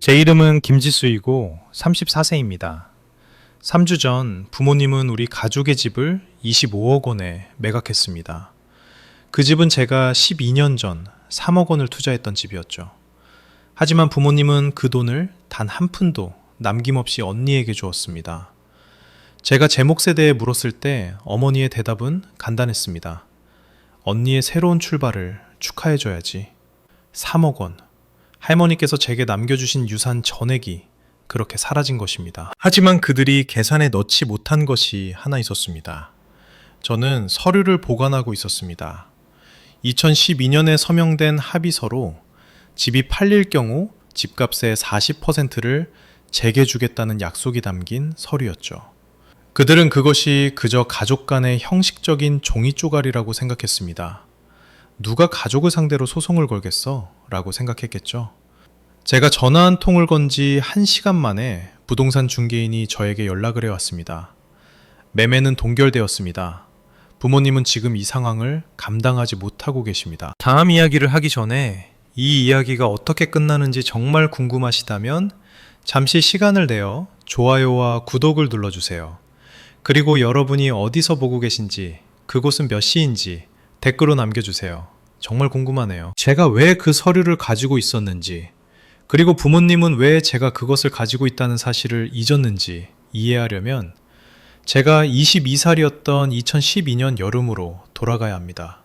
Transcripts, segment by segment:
제 이름은 김지수이고 34세입니다. 3주 전 부모님은 우리 가족의 집을 25억 원에 매각했습니다. 그 집은 제가 12년 전 3억 원을 투자했던 집이었죠. 하지만 부모님은 그 돈을 단 한 푼도 남김없이 언니에게 주었습니다. 제가 제 몫에 대해 물었을 때 어머니의 대답은 간단했습니다. 언니의 새로운 출발을 축하해줘야지. 3억 원. 할머니께서 제게 남겨주신 유산 전액이 그렇게 사라진 것입니다. 하지만 그들이 계산에 넣지 못한 것이 하나 있었습니다. 저는 서류를 보관하고 있었습니다. 2012년에 서명된 합의서로 집이 팔릴 경우 집값의 40%를 제게 주겠다는 약속이 담긴 서류였죠. 그들은 그것이 그저 가족 간의 형식적인 종이 쪼가리라고 생각했습니다. 누가 가족을 상대로 소송을 걸겠어? 라고 생각했겠죠. 제가 전화 한 통을 건 지 1시간 만에 부동산 중개인이 저에게 연락을 해왔습니다. 매매는 동결되었습니다. 부모님은 지금 이 상황을 감당하지 못하고 계십니다. 다음 이야기를 하기 전에 이 이야기가 어떻게 끝나는지 정말 궁금하시다면 잠시 시간을 내어 좋아요와 구독을 눌러주세요. 그리고 여러분이 어디서 보고 계신지, 그곳은 몇 시인지 댓글로 남겨주세요. 정말 궁금하네요. 제가 왜 그 서류를 가지고 있었는지, 그리고 부모님은 왜 제가 그것을 가지고 있다는 사실을 잊었는지 이해하려면 제가 22살이었던 2012년 여름으로 돌아가야 합니다.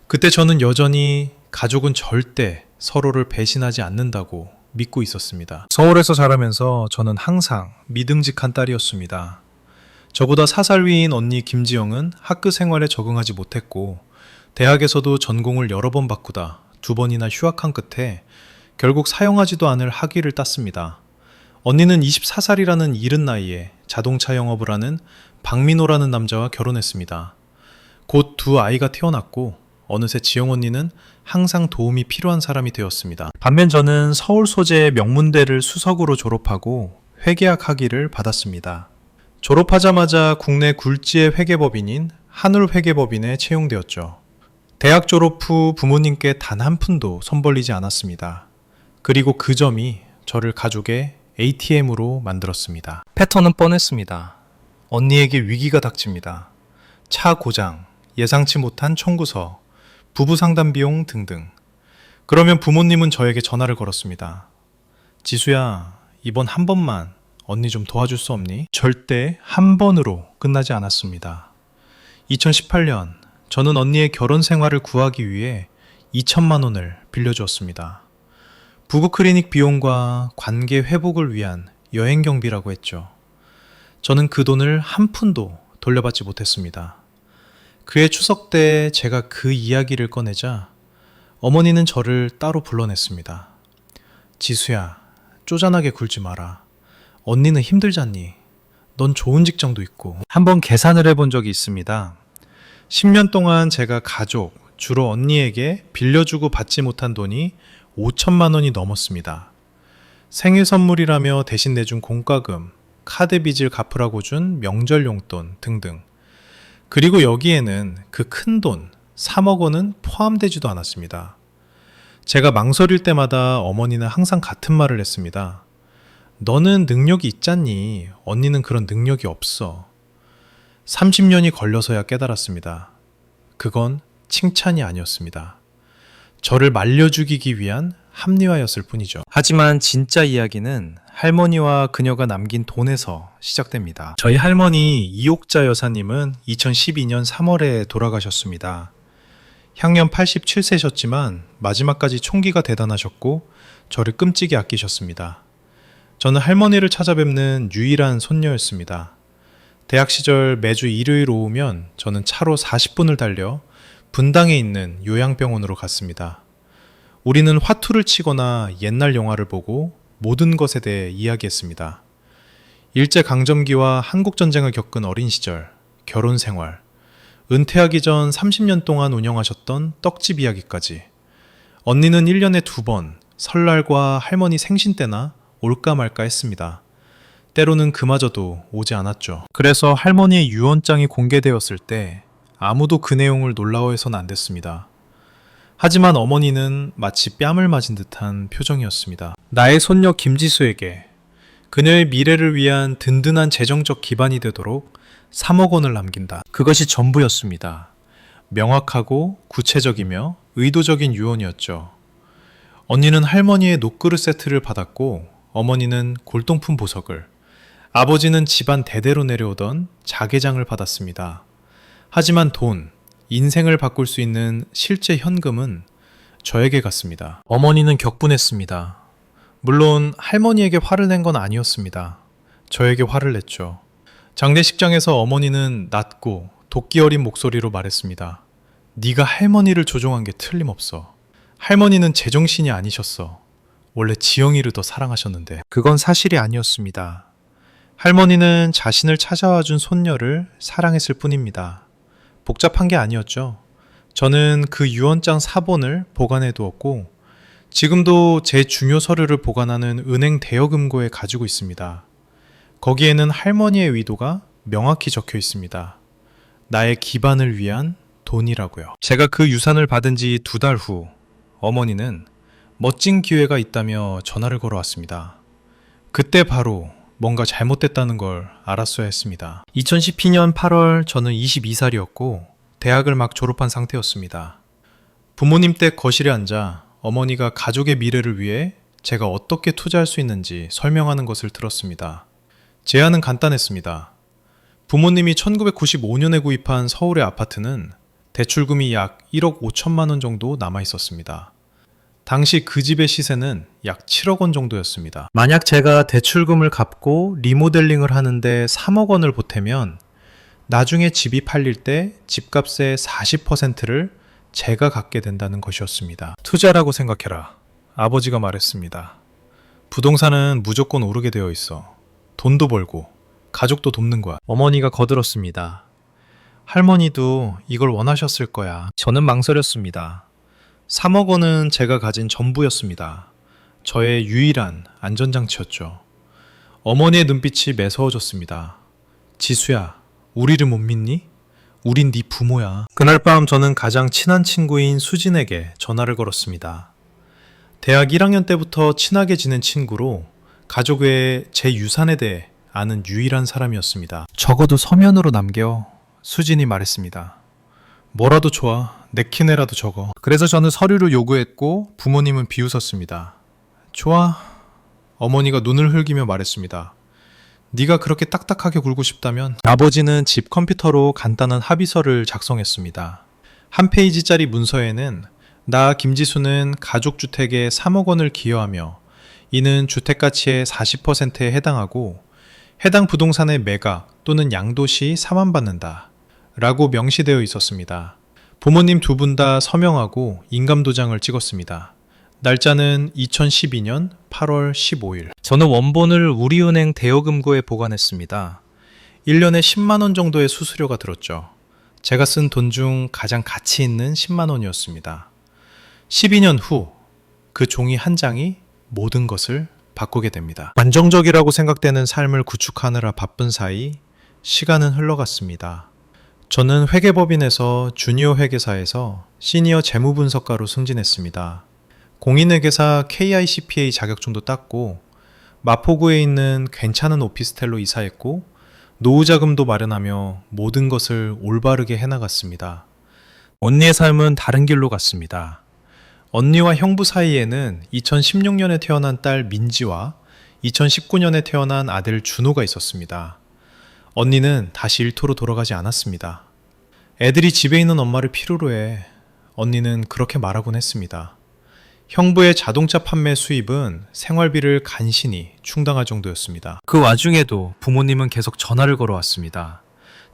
그때 저는 여전히 가족은 절대 서로를 배신하지 않는다고 믿고 있었습니다. 서울에서 자라면서 저는 항상 믿음직한 딸이었습니다. 저보다 4살 위인 언니 김지영은 학교 생활에 적응하지 못했고 대학에서도 전공을 여러 번 바꾸다 2번이나 휴학한 끝에 결국 사용하지도 않을 학위를 땄습니다. 언니는 24살이라는 이른 나이에 자동차 영업을 하는 박민호라는 남자와 결혼했습니다. 곧 2아이가 태어났고 어느새 지영 언니는 항상 도움이 필요한 사람이 되었습니다. 반면 저는 서울 소재의 명문대를 수석으로 졸업하고 회계학 학위를 받았습니다. 졸업하자마자 국내 굴지의 회계법인인 한울회계법인에 채용되었죠. 대학 졸업 후 부모님께 단 한 푼도 손 벌리지 않았습니다. 그리고 그 점이 저를 가족의 ATM으로 만들었습니다. 패턴은 뻔했습니다. 언니에게 위기가 닥칩니다. 차 고장, 예상치 못한 청구서, 부부 상담 비용 등등. 그러면 부모님은 저에게 전화를 걸었습니다. 지수야, 이번 한 번만 언니 좀 도와줄 수 없니? 절대 한 번으로 끝나지 않았습니다. 2018년 저는 언니의 결혼 생활을 구하기 위해 2천만 원을 빌려주었습니다. 부부 클리닉 비용과 관계 회복을 위한 여행 경비라고 했죠. 저는 그 돈을 한 푼도 돌려받지 못했습니다. 그해 추석 때 제가 그 이야기를 꺼내자 어머니는 저를 따로 불러냈습니다. 지수야, 쪼잔하게 굴지 마라. 언니는 힘들잖니. 넌 좋은 직장도 있고. 한번 계산을 해본 적이 있습니다. 10년 동안 제가 가족, 주로 언니에게 빌려주고 받지 못한 돈이 5천만 원이 넘었습니다. 생일 선물이라며 대신 내준 공과금, 카드 빚을 갚으라고 준 명절 용돈 등등. 그리고 여기에는 그 큰 돈, 3억 원은 포함되지도 않았습니다. 제가 망설일 때마다 어머니는 항상 같은 말을 했습니다. 너는 능력이 있잖니. 언니는 그런 능력이 없어. 30년이 걸려서야 깨달았습니다. 그건 칭찬이 아니었습니다. 저를 말려 죽이기 위한 합리화였을 뿐이죠. 하지만 진짜 이야기는 할머니와 그녀가 남긴 돈에서 시작됩니다. 저희 할머니 이옥자 여사님은 2012년 3월에 돌아가셨습니다. 향년 87세셨지만 마지막까지 총기가 대단하셨고 저를 끔찍이 아끼셨습니다. 저는 할머니를 찾아뵙는 유일한 손녀였습니다. 대학 시절 매주 일요일 오후면 저는 차로 40분을 달려 분당에 있는 요양병원으로 갔습니다. 우리는 화투를 치거나 옛날 영화를 보고 모든 것에 대해 이야기했습니다. 일제강점기와 한국전쟁을 겪은 어린 시절, 결혼 생활, 은퇴하기 전 30년 동안 운영하셨던 떡집 이야기까지. 언니는 1년에 2번 설날과 할머니 생신 때나 올까 말까 했습니다. 때로는 그마저도 오지 않았죠. 그래서 할머니의 유언장이 공개되었을 때 아무도 그 내용을 놀라워해서는 안 됐습니다. 하지만 어머니는 마치 뺨을 맞은 듯한 표정이었습니다. 나의 손녀 김지수에게 그녀의 미래를 위한 든든한 재정적 기반이 되도록 3억 원을 남긴다. 그것이 전부였습니다. 명확하고 구체적이며 의도적인 유언이었죠. 언니는 할머니의 녹그릇 세트를 받았고 어머니는 골동품 보석을, 아버지는 집안 대대로 내려오던 자개장을 받았습니다. 하지만 돈, 인생을 바꿀 수 있는 실제 현금은 저에게 갔습니다. 어머니는 격분했습니다. 물론 할머니에게 화를 낸 건 아니었습니다. 저에게 화를 냈죠. 장례식장에서 어머니는 낮고 도끼 어린 목소리로 말했습니다. 네가 할머니를 조종한 게 틀림없어. 할머니는 제정신이 아니셨어. 원래 지영이를 더 사랑하셨는데. 그건 사실이 아니었습니다. 할머니는 자신을 찾아와 준 손녀를 사랑했을 뿐입니다. 복잡한 게 아니었죠. 저는 그 유언장 사본을 보관해 두었고 지금도 제 중요 서류를 보관하는 은행 대여금고에 가지고 있습니다. 거기에는 할머니의 의도가 명확히 적혀 있습니다. 나의 기반을 위한 돈이라고요. 제가 그 유산을 받은 지 2달 후 어머니는 멋진 기회가 있다며 전화를 걸어왔습니다. 그때 바로 뭔가 잘못됐다는 걸 알았어야 했습니다. 2012년 8월 저는 22살이었고 대학을 막 졸업한 상태였습니다. 부모님 댁 거실에 앉아 어머니가 가족의 미래를 위해 제가 어떻게 투자할 수 있는지 설명하는 것을 들었습니다. 제안은 간단했습니다. 부모님이 1995년에 구입한 서울의 아파트는 대출금이 약 1억 5천만 원 정도 남아 있었습니다. 당시 그 집의 시세는 약 7억 원 정도였습니다. 만약 제가 대출금을 갚고 리모델링을 하는데 3억 원을 보태면 나중에 집이 팔릴 때 집값의 40%를 제가 갖게 된다는 것이었습니다. 투자라고 생각해라. 아버지가 말했습니다. 부동산은 무조건 오르게 되어 있어. 돈도 벌고 가족도 돕는 거야. 어머니가 거들었습니다. 할머니도 이걸 원하셨을 거야. 저는 망설였습니다. 3억 원은 제가 가진 전부였습니다. 저의 유일한 안전장치였죠. 어머니의 눈빛이 매서워졌습니다. 지수야, 우리를 못 믿니? 우린 네 부모야. 그날 밤 저는 가장 친한 친구인 수진에게 전화를 걸었습니다. 대학 1학년 때부터 친하게 지낸 친구로 가족 외에 제 유산에 대해 아는 유일한 사람이었습니다. 적어도 서면으로 남겨. 수진이 말했습니다. 뭐라도 좋아. 내키네라도 적어. 그래서 저는 서류를 요구했고 부모님은 비웃었습니다. 좋아. 어머니가 눈을 흘기며 말했습니다. 네가 그렇게 딱딱하게 굴고 싶다면. 아버지는 집 컴퓨터로 간단한 합의서를 작성했습니다. 한 페이지짜리 문서에는 나 김지수는 가족주택에 3억 원을 기여하며 이는 주택가치의 40%에 해당하고 해당 부동산의 매각 또는 양도 시 사만받는다 라고 명시되어 있었습니다. 부모님 2분 다 서명하고 인감도장을 찍었습니다. 날짜는 2012년 8월 15일. 저는 원본을 우리은행 대여금고에 보관했습니다. 1년에 10만 원 정도의 수수료가 들었죠. 제가 쓴 돈 중 가장 가치 있는 10만 원이었습니다. 12년 후 그 종이 한 장이 모든 것을 바꾸게 됩니다. 안정적이라고 생각되는 삶을 구축하느라 바쁜 사이 시간은 흘러갔습니다. 저는 회계법인에서 주니어 회계사에서 시니어 재무분석가로 승진했습니다. 공인회계사 KICPA 자격증도 땄고 마포구에 있는 괜찮은 오피스텔로 이사했고 노후자금도 마련하며 모든 것을 올바르게 해나갔습니다. 언니의 삶은 다른 길로 갔습니다. 언니와 형부 사이에는 2016년에 태어난 딸 민지와 2019년에 태어난 아들 준호가 있었습니다. 언니는 다시 일터로 돌아가지 않았습니다. 애들이 집에 있는 엄마를 필요로 해. 언니는 그렇게 말하곤 했습니다. 형부의 자동차 판매 수입은 생활비를 간신히 충당할 정도였습니다. 그 와중에도 부모님은 계속 전화를 걸어왔습니다.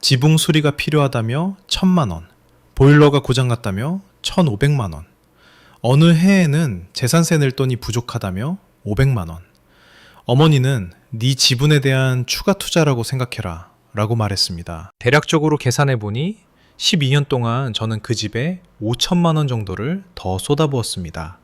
지붕 수리가 필요하다며 1,000만 원, 보일러가 고장났다며 1,500만 원, 어느 해에는 재산세 낼 돈이 부족하다며 500만 원. 어머니는 네 지분에 대한 추가 투자라고 생각해라 라고 말했습니다. 대략적으로 계산해보니 12년 동안 저는 그 집에 5천만 원 정도를 더 쏟아부었습니다.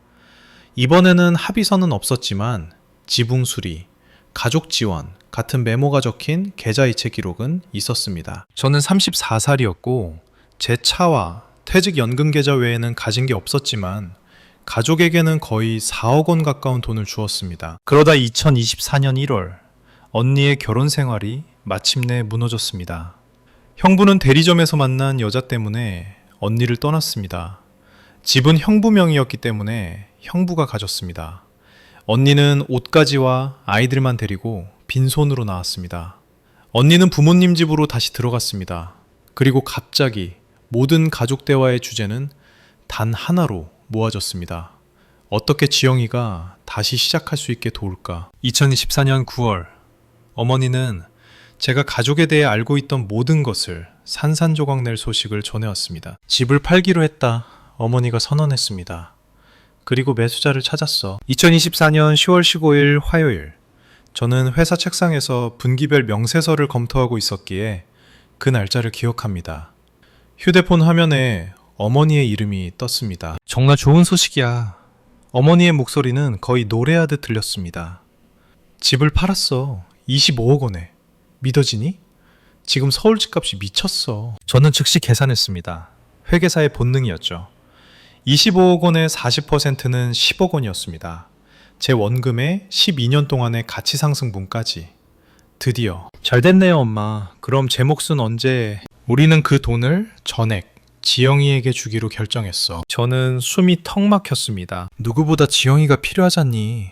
이번에는 합의서는 없었지만 지붕 수리, 가족 지원 같은 메모가 적힌 계좌이체 기록은 있었습니다. 저는 34살이었고 제 차와 퇴직연금 계좌 외에는 가진 게 없었지만 가족에게는 거의 4억 원 가까운 돈을 주었습니다. 그러다 2024년 1월 언니의 결혼 생활이 마침내 무너졌습니다. 형부는 대리점에서 만난 여자 때문에 언니를 떠났습니다. 집은 형부 명의였기 때문에 형부가 가졌습니다. 언니는 옷가지와 아이들만 데리고 빈손으로 나왔습니다. 언니는 부모님 집으로 다시 들어갔습니다. 그리고 갑자기 모든 가족 대화의 주제는 단 하나로 모아졌습니다. 어떻게 지영이가 다시 시작할 수 있게 도울까? 2024년 9월 어머니는 제가 가족에 대해 알고 있던 모든 것을 산산조각 낼 소식을 전해왔습니다. 집을 팔기로 했다. 어머니가 선언했습니다. 그리고 매수자를 찾았어. 2024년 10월 15일 화요일, 저는 회사 책상에서 분기별 명세서를 검토하고 있었기에 그 날짜를 기억합니다. 휴대폰 화면에 어머니의 이름이 떴습니다. 정말 좋은 소식이야. 어머니의 목소리는 거의 노래하듯 들렸습니다. 집을 팔았어. 25억 원에. 믿어지니? 지금 서울 집값이 미쳤어. 저는 즉시 계산했습니다. 회계사의 본능이었죠. 25억 원의 40%는 10억 원이었습니다. 제 원금의 12년 동안의 가치 상승분까지. 드디어. 잘 됐네요, 엄마. 그럼 제 몫은 언제? 우리는 그 돈을 전액 지영이에게 주기로 결정했어. 저는 숨이 턱 막혔습니다. 누구보다 지영이가 필요하잖니.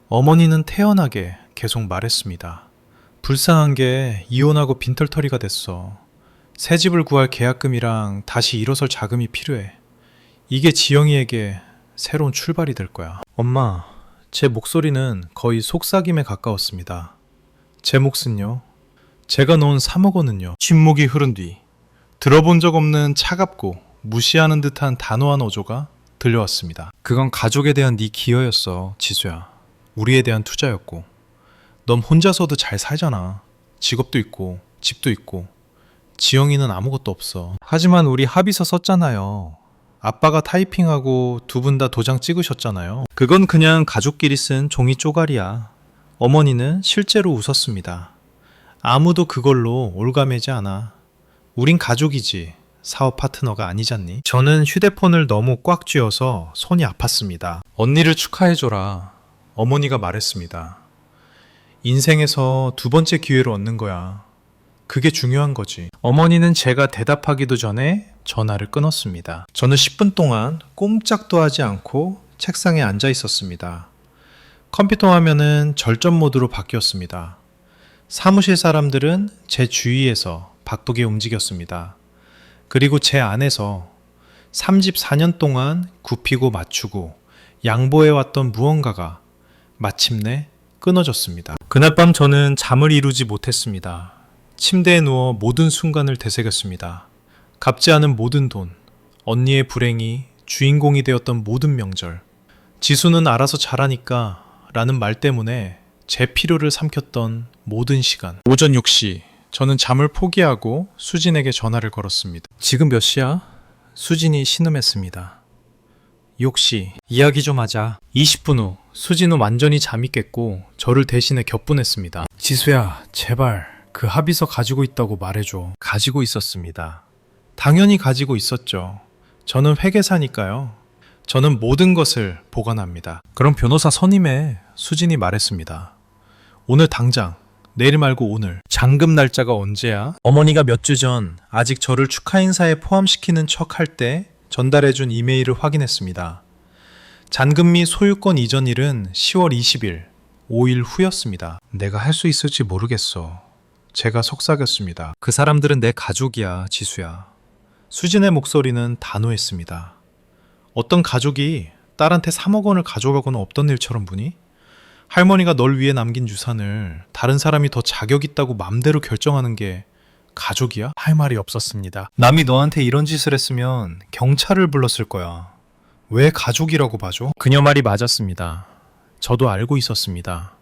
어머니는 태연하게 계속 말했습니다. 불쌍한 게 이혼하고 빈털터리가 됐어. 새 집을 구할 계약금이랑 다시 일어설 자금이 필요해. 이게 지영이에게 새로운 출발이 될 거야. 엄마, 제 목소리는 거의 속삭임에 가까웠습니다. 제 몫은요? 제가 넣은 3억 원은요? 침묵이 흐른 뒤 들어본 적 없는 차갑고 무시하는 듯한 단호한 어조가 들려왔습니다. 그건 가족에 대한 네 기여였어, 지수야. 우리에 대한 투자였고. 넌 혼자서도 잘 살잖아. 직업도 있고 집도 있고. 지영이는 아무것도 없어. 하지만 우리 합의서 썼잖아요. 아빠가 타이핑하고 두 분 다 도장 찍으셨잖아요. 그건 그냥 가족끼리 쓴 종이 쪼가리야. 어머니는 실제로 웃었습니다. 아무도 그걸로 올가매지 않아. 우린 가족이지 사업 파트너가 아니잖니. 저는 휴대폰을 너무 꽉 쥐어서 손이 아팠습니다. 언니를 축하해줘라. 어머니가 말했습니다. 인생에서 두 번째 기회를 얻는 거야. 그게 중요한 거지. 어머니는 제가 대답하기도 전에 전화를 끊었습니다. 저는 10분 동안 꼼짝도 하지 않고 책상에 앉아 있었습니다. 컴퓨터 화면은 절전 모드로 바뀌었습니다. 사무실 사람들은 제 주위에서 바쁘게 움직였습니다. 그리고 제 안에서 34년 동안 굽히고 맞추고 양보해왔던 무언가가 마침내 끊어졌습니다. 그날 밤 저는 잠을 이루지 못했습니다. 침대에 누워 모든 순간을 되새겼습니다. 갚지 않은 모든 돈, 언니의 불행이 주인공이 되었던 모든 명절, 지수는 알아서 잘하니까 라는 말 때문에 제 필요를 삼켰던 모든 시간. 오전 6시, 저는 잠을 포기하고 수진에게 전화를 걸었습니다. 지금 몇 시야? 수진이 신음했습니다. 6시, 이야기 좀 하자. 20분 후, 수진은 완전히 잠이 깼고 저를 대신해 격분했습니다. 지수야, 제발 그 합의서 가지고 있다고 말해줘. 가지고 있었습니다. 당연히 가지고 있었죠. 저는 회계사니까요. 저는 모든 것을 보관합니다. 그럼 변호사 선임해. 수진이 말했습니다. 오늘 당장, 내일 말고 오늘. 잔금 날짜가 언제야? 어머니가 몇 주 전 아직 저를 축하 인사에 포함시키는 척 할 때 전달해준 이메일을 확인했습니다. 잔금 및 소유권 이전 일은 10월 20일, 5일 후였습니다. 내가 할 수 있을지 모르겠어. 제가 속삭였습니다. 그 사람들은 내 가족이야, 지수야. 수진의 목소리는 단호했습니다. 어떤 가족이 딸한테 3억 원을 가져가고는 없던 일처럼 보니? 할머니가 널 위해 남긴 유산을 다른 사람이 더 자격 있다고 맘대로 결정하는 게 가족이야? 할 말이 없었습니다. 남이 너한테 이런 짓을 했으면 경찰을 불렀을 거야. 왜 가족이라고 봐줘? 그녀 말이 맞았습니다. 저도 알고 있었습니다.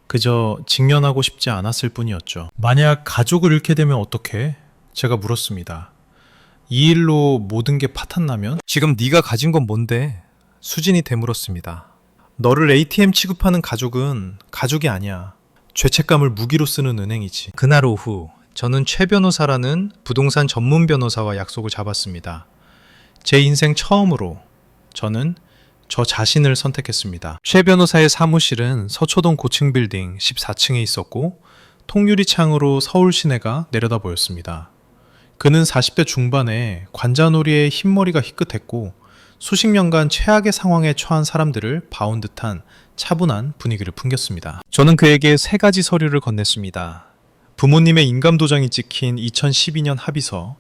그저 직면하고 싶지 않았을 뿐이었죠. 만약 가족을 잃게 되면 어떡해? 제가 물었습니다. 이 일로 모든 게 파탄나면? 지금 네가 가진 건 뭔데? 수진이 되물었습니다. 너를 ATM 취급하는 가족은 가족이 아니야. 죄책감을 무기로 쓰는 은행이지. 그날 오후 저는 최 변호사라는 부동산 전문 변호사와 약속을 잡았습니다. 제 인생 처음으로 저는 저 자신을 선택했습니다. 최 변호사의 사무실은 서초동 고층 빌딩 14층에 있었고 통유리 창으로 서울 시내가 내려다 보였습니다. 그는 40대 중반에 관자놀이에 흰머리가 희끗했고 수십 년간 최악의 상황에 처한 사람들을 봐온 듯한 차분한 분위기를 풍겼습니다. 저는 그에게 세 가지 서류를 건넸습니다. 부모님의 인감도장이 찍힌 2012년 합의서,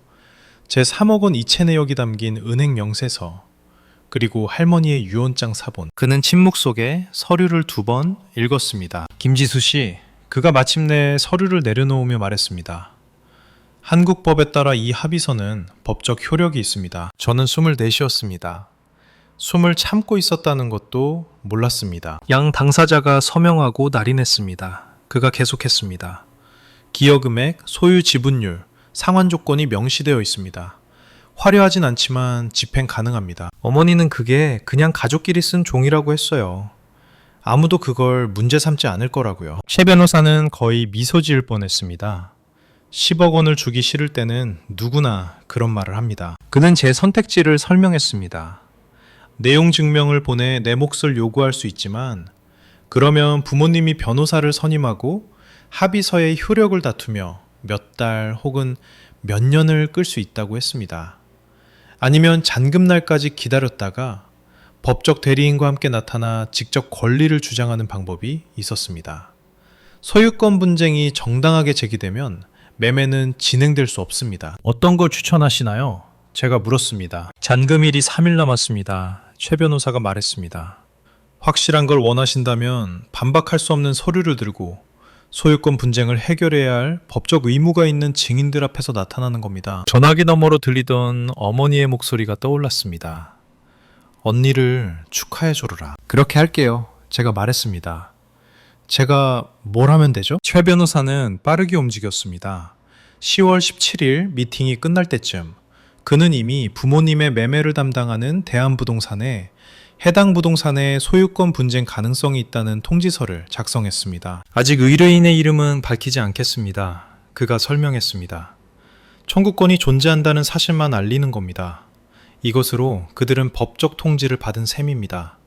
제 3억 원 이체 내역이 담긴 은행 명세서, 그리고 할머니의 유언장 사본. 그는 침묵 속에 서류를 2번 읽었습니다. 김지수 씨, 그가 마침내 서류를 내려놓으며 말했습니다. 한국법에 따라 이 합의서는 법적 효력이 있습니다. 저는 24이었습니다. 숨을 참고 있었다는 것도 몰랐습니다. 양 당사자가 서명하고 날인했습니다. 그가 계속했습니다. 기여금액, 소유 지분율, 상환 조건이 명시되어 있습니다. 화려하진 않지만 집행 가능합니다. 어머니는 그게 그냥 가족끼리 쓴 종이라고 했어요. 아무도 그걸 문제 삼지 않을 거라고요. 최 변호사는 거의 미소 지을 뻔했습니다. 10억 원을 주기 싫을 때는 누구나 그런 말을 합니다. 그는 제 선택지를 설명했습니다. 내용 증명을 보내 내 몫을 요구할 수 있지만 그러면 부모님이 변호사를 선임하고 합의서의 효력을 다투며 몇 달 혹은 몇 년을 끌 수 있다고 했습니다. 아니면 잔금날까지 기다렸다가 법적 대리인과 함께 나타나 직접 권리를 주장하는 방법이 있었습니다. 소유권 분쟁이 정당하게 제기되면 매매는 진행될 수 없습니다. 어떤 걸 추천하시나요? 제가 물었습니다. 잔금일이 3일 남았습니다. 최 변호사가 말했습니다. 확실한 걸 원하신다면 반박할 수 없는 서류를 들고 소유권 분쟁을 해결해야 할 법적 의무가 있는 증인들 앞에서 나타나는 겁니다. 전화기 너머로 들리던 어머니의 목소리가 떠올랐습니다. 언니를 축하해 줘라. 그렇게 할게요. 제가 말했습니다. 제가 뭘 하면 되죠? 최 변호사는 빠르게 움직였습니다. 10월 17일 미팅이 끝날 때쯤 그는 이미 부모님의 매매를 담당하는 대한부동산에 해당 부동산의 소유권 분쟁 가능성이 있다는 통지서를 작성했습니다. 아직 의뢰인의 이름은 밝히지 않겠습니다. 그가 설명했습니다. 청구권이 존재한다는 사실만 알리는 겁니다. 이것으로 그들은 법적 통지를 받은 셈입니다.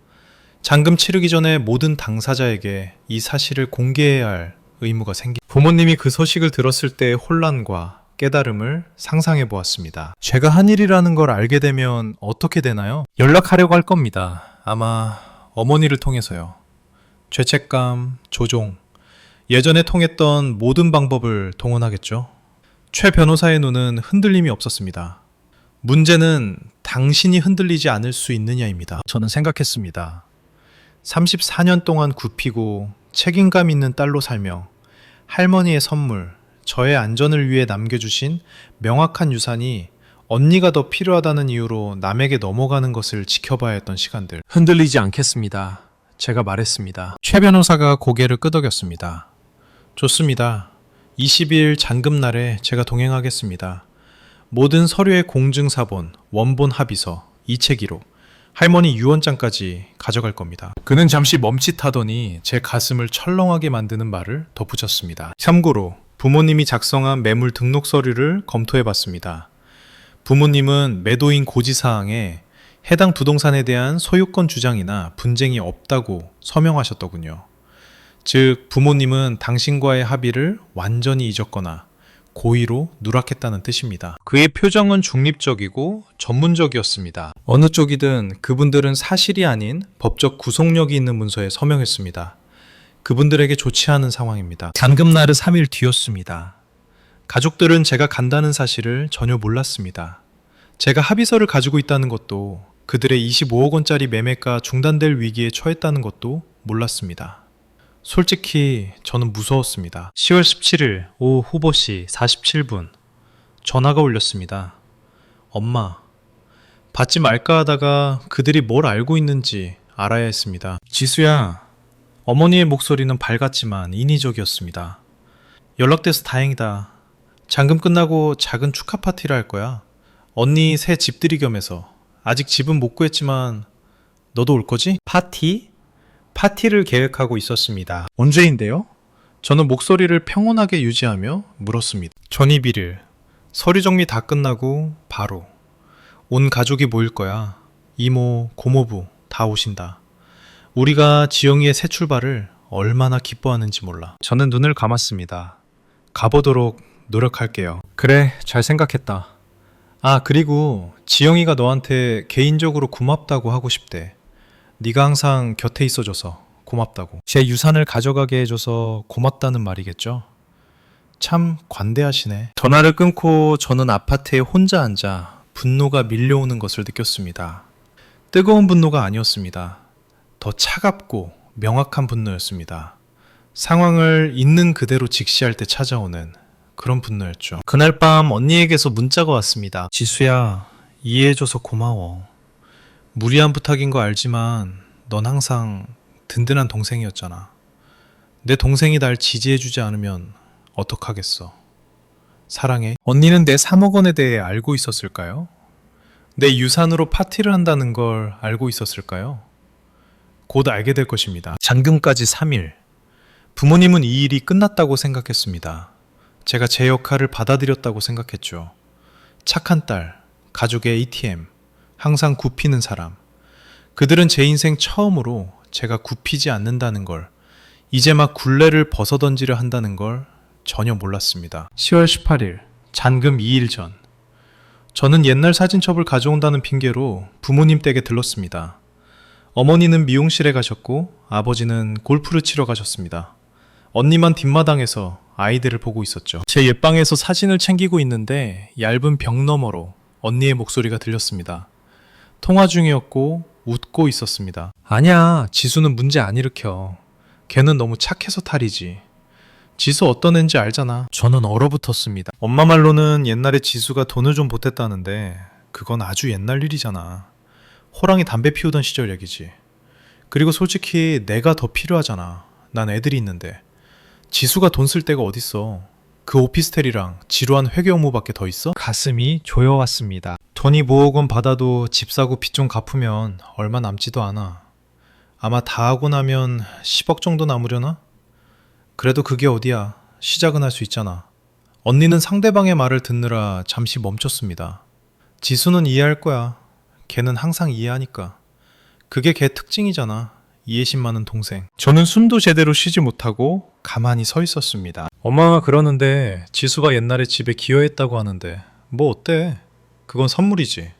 잔금 치르기 전에 모든 당사자에게 이 사실을 공개해야 할 의무가 부모님이 그 소식을 들었을 때의 혼란과 깨달음을 상상해 보았습니다. 제가 한 일이라는 걸 알게 되면 어떻게 되나요? 연락하려고 할 겁니다. 아마 어머니를 통해서요. 죄책감, 조종, 예전에 통했던 모든 방법을 동원하겠죠. 최 변호사의 눈은 흔들림이 없었습니다. 문제는 당신이 흔들리지 않을 수 있느냐입니다. 저는 생각했습니다. 34년 동안 굽히고 책임감 있는 딸로 살며 할머니의 선물, 저의 안전을 위해 남겨주신 명확한 유산이 언니가 더 필요하다는 이유로 남에게 넘어가는 것을 지켜봐야 했던 시간들. 흔들리지 않겠습니다. 제가 말했습니다. 최 변호사가 고개를 끄덕였습니다. 좋습니다. 20일 잔금날에 제가 동행하겠습니다. 모든 서류의 공증사본, 원본 합의서, 이체 기록, 할머니 유언장까지 가져갈 겁니다. 그는 잠시 멈칫하더니 제 가슴을 철렁하게 만드는 말을 덧붙였습니다. 참고로 부모님이 작성한 매물 등록 서류를 검토해 봤습니다. 부모님은 매도인 고지사항에 해당 부동산에 대한 소유권 주장이나 분쟁이 없다고 서명하셨더군요. 즉, 부모님은 당신과의 합의를 완전히 잊었거나 고의로 누락했다는 뜻입니다. 그의 표정은 중립적이고 전문적이었습니다. 어느 쪽이든 그분들은 사실이 아닌 법적 구속력이 있는 문서에 서명했습니다. 그분들에게 좋지 않은 상황입니다. 잔금날은 3일 뒤였습니다. 가족들은 제가 간다는 사실을 전혀 몰랐습니다. 제가 합의서를 가지고 있다는 것도, 그들의 25억 원짜리 매매가 중단될 위기에 처했다는 것도 몰랐습니다. 솔직히 저는 무서웠습니다. 10월 17일 오후 후보시 47분 전화가 울렸습니다. 엄마, 받지 말까 하다가 그들이 뭘 알고 있는지 알아야 했습니다. 지수야, 어머니의 목소리는 밝았지만 인위적이었습니다. 연락돼서 다행이다. 잔금 끝나고 작은 축하 파티를 할 거야. 언니 새 집들이 겸해서. 아직 집은 못 구했지만 너도 올 거지? 파티? 파티를 계획하고 있었습니다. 언제인데요? 저는 목소리를 평온하게 유지하며 물었습니다. 전입 1일. 서류 정리 다 끝나고 바로. 온 가족이 모일 거야. 이모, 고모부 다 오신다. 우리가 지영이의 새 출발을 얼마나 기뻐하는지 몰라. 저는 눈을 감았습니다. 가보도록 노력할게요. 그래, 잘 생각했다. 아, 그리고 지영이가 너한테 개인적으로 고맙다고 하고 싶대. 네가 항상 곁에 있어줘서 고맙다고. 제 유산을 가져가게 해줘서 고맙다는 말이겠죠? 참 관대하시네. 전화를 끊고 저는 아파트에 혼자 앉아 분노가 밀려오는 것을 느꼈습니다. 뜨거운 분노가 아니었습니다. 더 차갑고 명확한 분노였습니다. 상황을 있는 그대로 직시할 때 찾아오는 그런 분노였죠. 그날 밤 언니에게서 문자가 왔습니다. 지수야, 이해해줘서 고마워. 무리한 부탁인 거 알지만 넌 항상 든든한 동생이었잖아. 내 동생이 날 지지해주지 않으면 어떡하겠어. 사랑해. 언니는 내 3억 원에 대해 알고 있었을까요? 내 유산으로 파티를 한다는 걸 알고 있었을까요? 곧 알게 될 것입니다. 잔금까지 3일. 부모님은 이 일이 끝났다고 생각했습니다. 제가 제 역할을 받아들였다고 생각했죠. 착한 딸, 가족의 ATM, 항상 굽히는 사람. 그들은 제 인생 처음으로 제가 굽히지 않는다는 걸, 이제 막 굴레를 벗어던지려 한다는 걸 전혀 몰랐습니다. 10월 18일, 잔금 2일 전. 저는 옛날 사진첩을 가져온다는 핑계로 부모님 댁에 들렀습니다. 어머니는 미용실에 가셨고 아버지는 골프를 치러 가셨습니다. 언니만 뒷마당에서 아이들을 보고 있었죠. 제 옛방에서 사진을 챙기고 있는데 얇은 벽 너머로 언니의 목소리가 들렸습니다. 통화 중이었고 웃고 있었습니다. 아니야, 지수는 문제 안 일으켜. 걔는 너무 착해서 탈이지. 지수 어떤 애인지 알잖아. 저는 얼어붙었습니다. 엄마 말로는 옛날에 지수가 돈을 좀 보탰다는데 그건 아주 옛날 일이잖아. 호랑이 담배 피우던 시절 얘기지. 그리고 솔직히 내가 더 필요하잖아. 난 애들이 있는데. 지수가 돈 쓸 데가 어딨어. 그 오피스텔이랑 지루한 회계 업무밖에 더 있어? 가슴이 조여왔습니다. 돈이 뭐 5억 원 받아도 집 사고 빚 좀 갚으면 얼마 남지도 않아. 아마 다 하고 나면 10억 정도 남으려나? 그래도 그게 어디야. 시작은 할 수 있잖아. 언니는 상대방의 말을 듣느라 잠시 멈췄습니다. 지수는 이해할 거야. 걔는 항상 이해하니까. 그게 걔 특징이잖아. 이해심 많은 동생. 저는 숨도 제대로 쉬지 못하고 가만히 서 있었습니다. 엄마가 그러는데 지수가 옛날에 집에 기여했다고 하는데 뭐 어때? 그건 선물이지.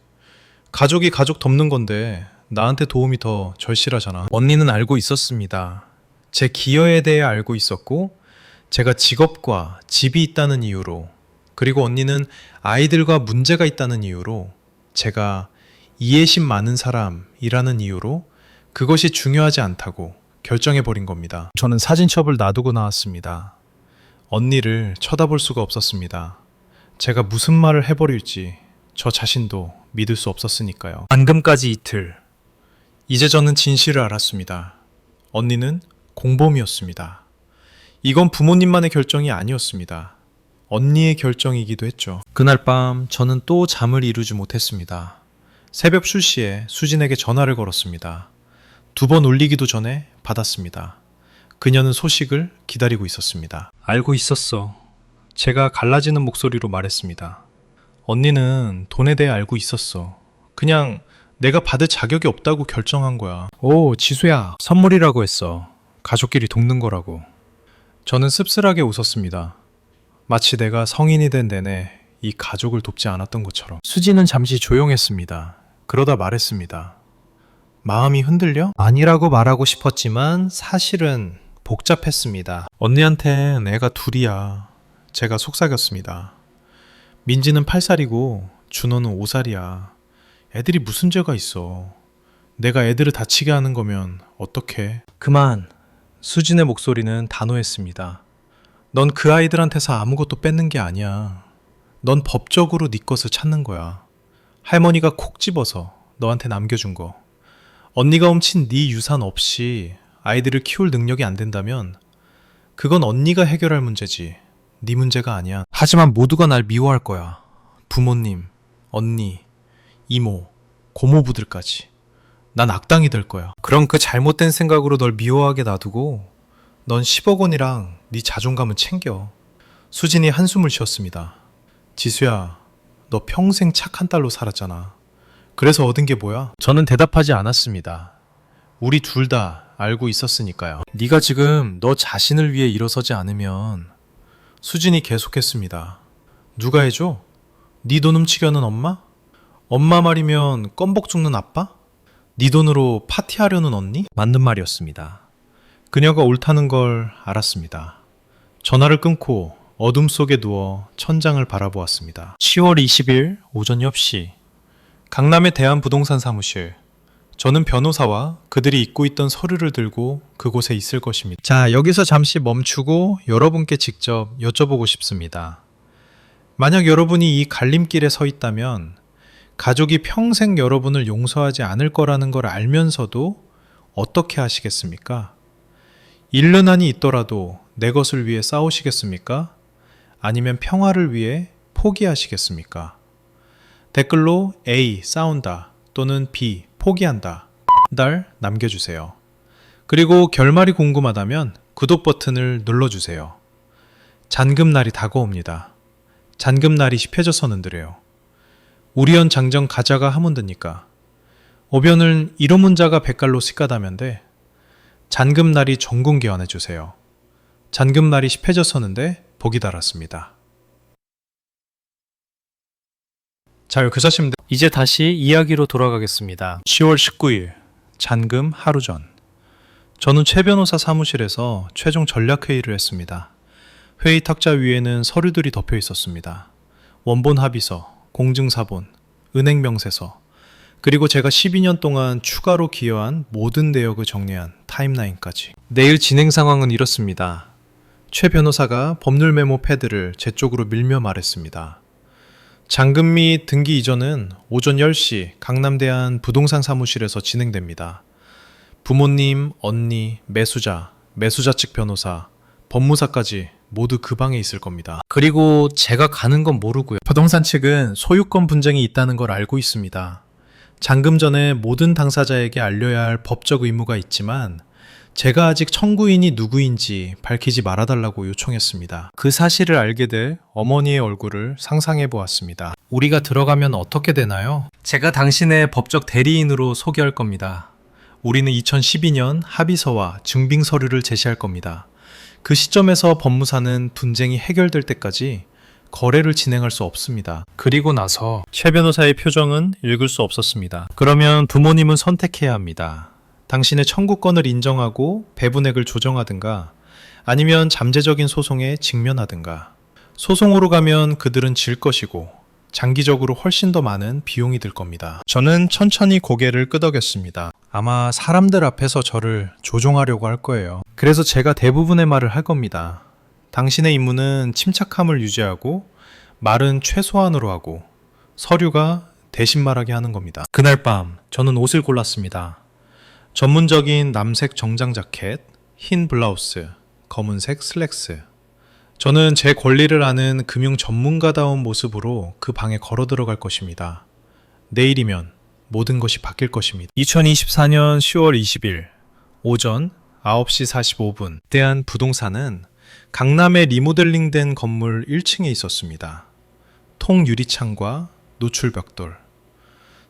가족이 가족 돕는 건데 나한테 도움이 더 절실하잖아. 언니는 알고 있었습니다. 제 기여에 대해 알고 있었고 제가 직업과 집이 있다는 이유로, 그리고 언니는 아이들과 문제가 있다는 이유로, 제가 이해심 많은 사람이라는 이유로 그것이 중요하지 않다고 결정해버린 겁니다. 저는 사진첩을 놔두고 나왔습니다. 언니를 쳐다볼 수가 없었습니다. 제가 무슨 말을 해버릴지 저 자신도 믿을 수 없었으니까요. 잔금까지 이틀. 이제 저는 진실을 알았습니다. 언니는 공범이었습니다. 이건 부모님만의 결정이 아니었습니다. 언니의 결정이기도 했죠. 그날 밤 저는 또 잠을 이루지 못했습니다. 새벽 출시에 수진에게 전화를 걸었습니다. 2번 울리기도 전에 받았습니다. 그녀는 소식을 기다리고 있었습니다. 알고 있었어. 제가 갈라지는 목소리로 말했습니다. 언니는 돈에 대해 알고 있었어. 그냥 내가 받을 자격이 없다고 결정한 거야. 오, 지수야. 선물이라고 했어. 가족끼리 돕는 거라고. 저는 씁쓸하게 웃었습니다. 마치 내가 성인이 된 내내 이 가족을 돕지 않았던 것처럼. 수지는 잠시 조용했습니다. 그러다 말했습니다. 마음이 흔들려? 아니라고 말하고 싶었지만 사실은 복잡했습니다. 언니한텐 애가 둘이야. 제가 속삭였습니다. 민지는 8살이고 준호는 5살이야. 애들이 무슨 죄가 있어. 내가 애들을 다치게 하는 거면 어떡해? 그만. 수진의 목소리는 단호했습니다. 넌 그 아이들한테서 아무것도 뺏는 게 아니야. 넌 법적으로 네 것을 찾는 거야. 할머니가 콕 집어서 너한테 남겨준 거. 언니가 훔친 네 유산 없이 아이들을 키울 능력이 안 된다면 그건 언니가 해결할 문제지 네 문제가 아니야. 하지만 모두가 날 미워할 거야. 부모님, 언니, 이모, 고모부들까지. 난 악당이 될 거야. 그럼 그 잘못된 생각으로 널 미워하게 놔두고 넌 10억 원이랑 네 자존감은 챙겨. 수진이 한숨을 쉬었습니다. 지수야, 너 평생 착한 딸로 살았잖아. 그래서 얻은 게 뭐야? 저는 대답하지 않았습니다. 우리 둘 다 알고 있었으니까요. 네가 지금 너 자신을 위해 일어서지 않으면 수진이 계속했습니다. 누가 해줘? 네 돈 훔치려는 엄마? 엄마 말이면 껌복 죽는 아빠? 네 돈으로 파티하려는 언니? 맞는 말이었습니다. 그녀가 옳다는 걸 알았습니다. 전화를 끊고 어둠 속에 누워 천장을 바라보았습니다. 10월 20일 오전 10시 강남의 대한부동산 사무실. 저는 변호사와 그들이 잊고 있던 서류를 들고 그곳에 있을 것입니다. 자, 여기서 잠시 멈추고 여러분께 직접 여쭤보고 싶습니다. 만약 여러분이 이 갈림길에 서 있다면 가족이 평생 여러분을 용서하지 않을 거라는 걸 알면서도 어떻게 하시겠습니까? 잃는 한이 있더라도 내 것을 위해 싸우시겠습니까? 아니면 평화를 위해 포기하시겠습니까? 댓글로 A. 싸운다 또는 B. 포기한다 달 남겨주세요. 그리고 결말이 궁금하다면 구독 버튼을 눌러주세요. 잔금날이 다가옵니다. 잔금날이 십해져서는드려요. 우리연 장정 가자가 하문드니까 오변을 이로문자가 백갈로 시까다면데 잔금날이 정궁기원해주세요. 잔금날이 십해져서는데 복이 달았습니다. 자, 교사님들 이제 다시 이야기로 돌아가겠습니다. 10월 19일 잔금 하루 전 저는 최 변호사 사무실에서 최종 전략회의를 했습니다. 회의 탁자 위에는 서류들이 덮여 있었습니다. 원본 합의서, 공증사본, 은행명세서, 그리고 제가 12년 동안 추가로 기여한 모든 내역을 정리한 타임라인까지. 내일 진행 상황은 이렇습니다. 최 변호사가 법률 메모 패드를 제 쪽으로 밀며 말했습니다. 잔금 및 등기 이전은 오전 10시 강남대한 부동산 사무실에서 진행됩니다. 부모님, 언니, 매수자, 매수자 측 변호사, 법무사까지 모두 그 방에 있을 겁니다. 그리고 제가 가는 건 모르고요. 부동산 측은 소유권 분쟁이 있다는 걸 알고 있습니다. 잔금 전에 모든 당사자에게 알려야 할 법적 의무가 있지만 제가 아직 청구인이 누구인지 밝히지 말아달라고 요청했습니다. 그 사실을 알게 될 어머니의 얼굴을 상상해 보았습니다. 우리가 들어가면 어떻게 되나요? 제가 당신의 법적 대리인으로 소개할 겁니다. 우리는 2012년 합의서와 증빙 서류를 제시할 겁니다. 그 시점에서 법무사는 분쟁이 해결될 때까지 거래를 진행할 수 없습니다. 그리고 나서 최 변호사의 표정은 읽을 수 없었습니다. 그러면 부모님은 선택해야 합니다. 당신의 청구권을 인정하고 배분액을 조정하든가 아니면 잠재적인 소송에 직면하든가. 소송으로 가면 그들은 질 것이고 장기적으로 훨씬 더 많은 비용이 들 겁니다. 저는 천천히 고개를 끄덕였습니다. 아마 사람들 앞에서 저를 조종하려고 할 거예요. 그래서 제가 대부분의 말을 할 겁니다. 당신의 임무는 침착함을 유지하고 말은 최소한으로 하고 서류가 대신 말하게 하는 겁니다. 그날 밤 저는 옷을 골랐습니다. 전문적인 남색 정장 자켓, 흰 블라우스, 검은색 슬랙스. 저는 제 권리를 아는 금융 전문가다운 모습으로 그 방에 걸어 들어갈 것입니다. 내일이면 모든 것이 바뀔 것입니다. 2024년 10월 20일 오전 9시 45분 대한부동산은 강남에 리모델링된 건물 1층에 있었습니다. 통유리창과 노출벽돌.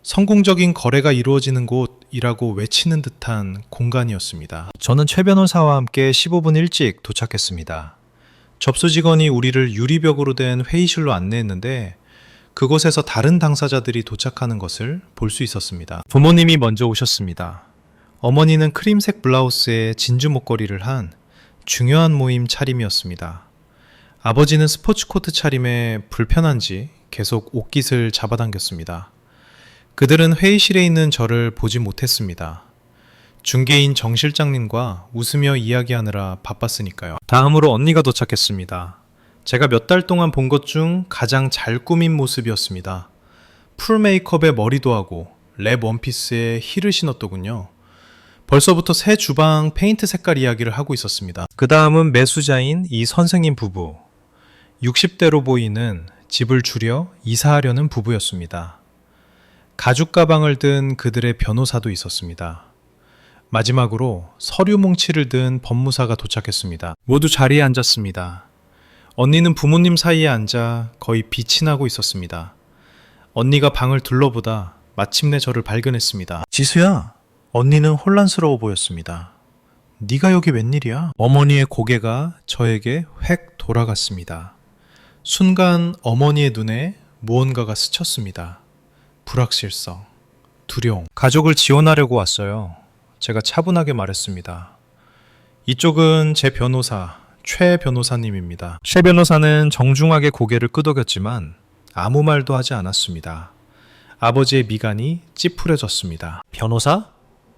성공적인 거래가 이루어지는 곳이라고 외치는 듯한 공간이었습니다. 저는 최 변호사와 함께 15분 일찍 도착했습니다. 접수 직원이 우리를 유리벽으로 된 회의실로 안내했는데 그곳에서 다른 당사자들이 도착하는 것을 볼 수 있었습니다. 부모님이 먼저 오셨습니다. 어머니는 크림색 블라우스에 진주 목걸이를 한 중요한 모임 차림이었습니다. 아버지는 스포츠 코트 차림에 불편한지 계속 옷깃을 잡아당겼습니다. 그들은 회의실에 있는 저를 보지 못했습니다. 중개인 정 실장님과 웃으며 이야기하느라 바빴으니까요. 다음으로 언니가 도착했습니다. 제가 몇 달 동안 본 것 중 가장 잘 꾸민 모습이었습니다. 풀 메이크업에 머리도 하고 랩 원피스에 힐을 신었더군요. 벌써부터 새 주방 페인트 색깔 이야기를 하고 있었습니다. 그 다음은 매수자인 이 선생님 부부. 60대로 보이는 집을 줄여 이사하려는 부부였습니다. 가죽 가방을 든 그들의 변호사도 있었습니다. 마지막으로 서류 뭉치를 든 법무사가 도착했습니다. 모두 자리에 앉았습니다. 언니는 부모님 사이에 앉아 거의 빛이 나고 있었습니다. 언니가 방을 둘러보다 마침내 저를 발견했습니다. 지수야, 언니는 혼란스러워 보였습니다. 네가 여기 웬일이야? 어머니의 고개가 저에게 획 돌아갔습니다. 순간 어머니의 눈에 무언가가 스쳤습니다. 불확실성, 두려움. 가족을 지원하려고 왔어요. 제가 차분하게 말했습니다. 이쪽은 제 변호사, 최 변호사님입니다. 최 변호사는 정중하게 고개를 끄덕였지만 아무 말도 하지 않았습니다. 아버지의 미간이 찌푸려졌습니다. 변호사?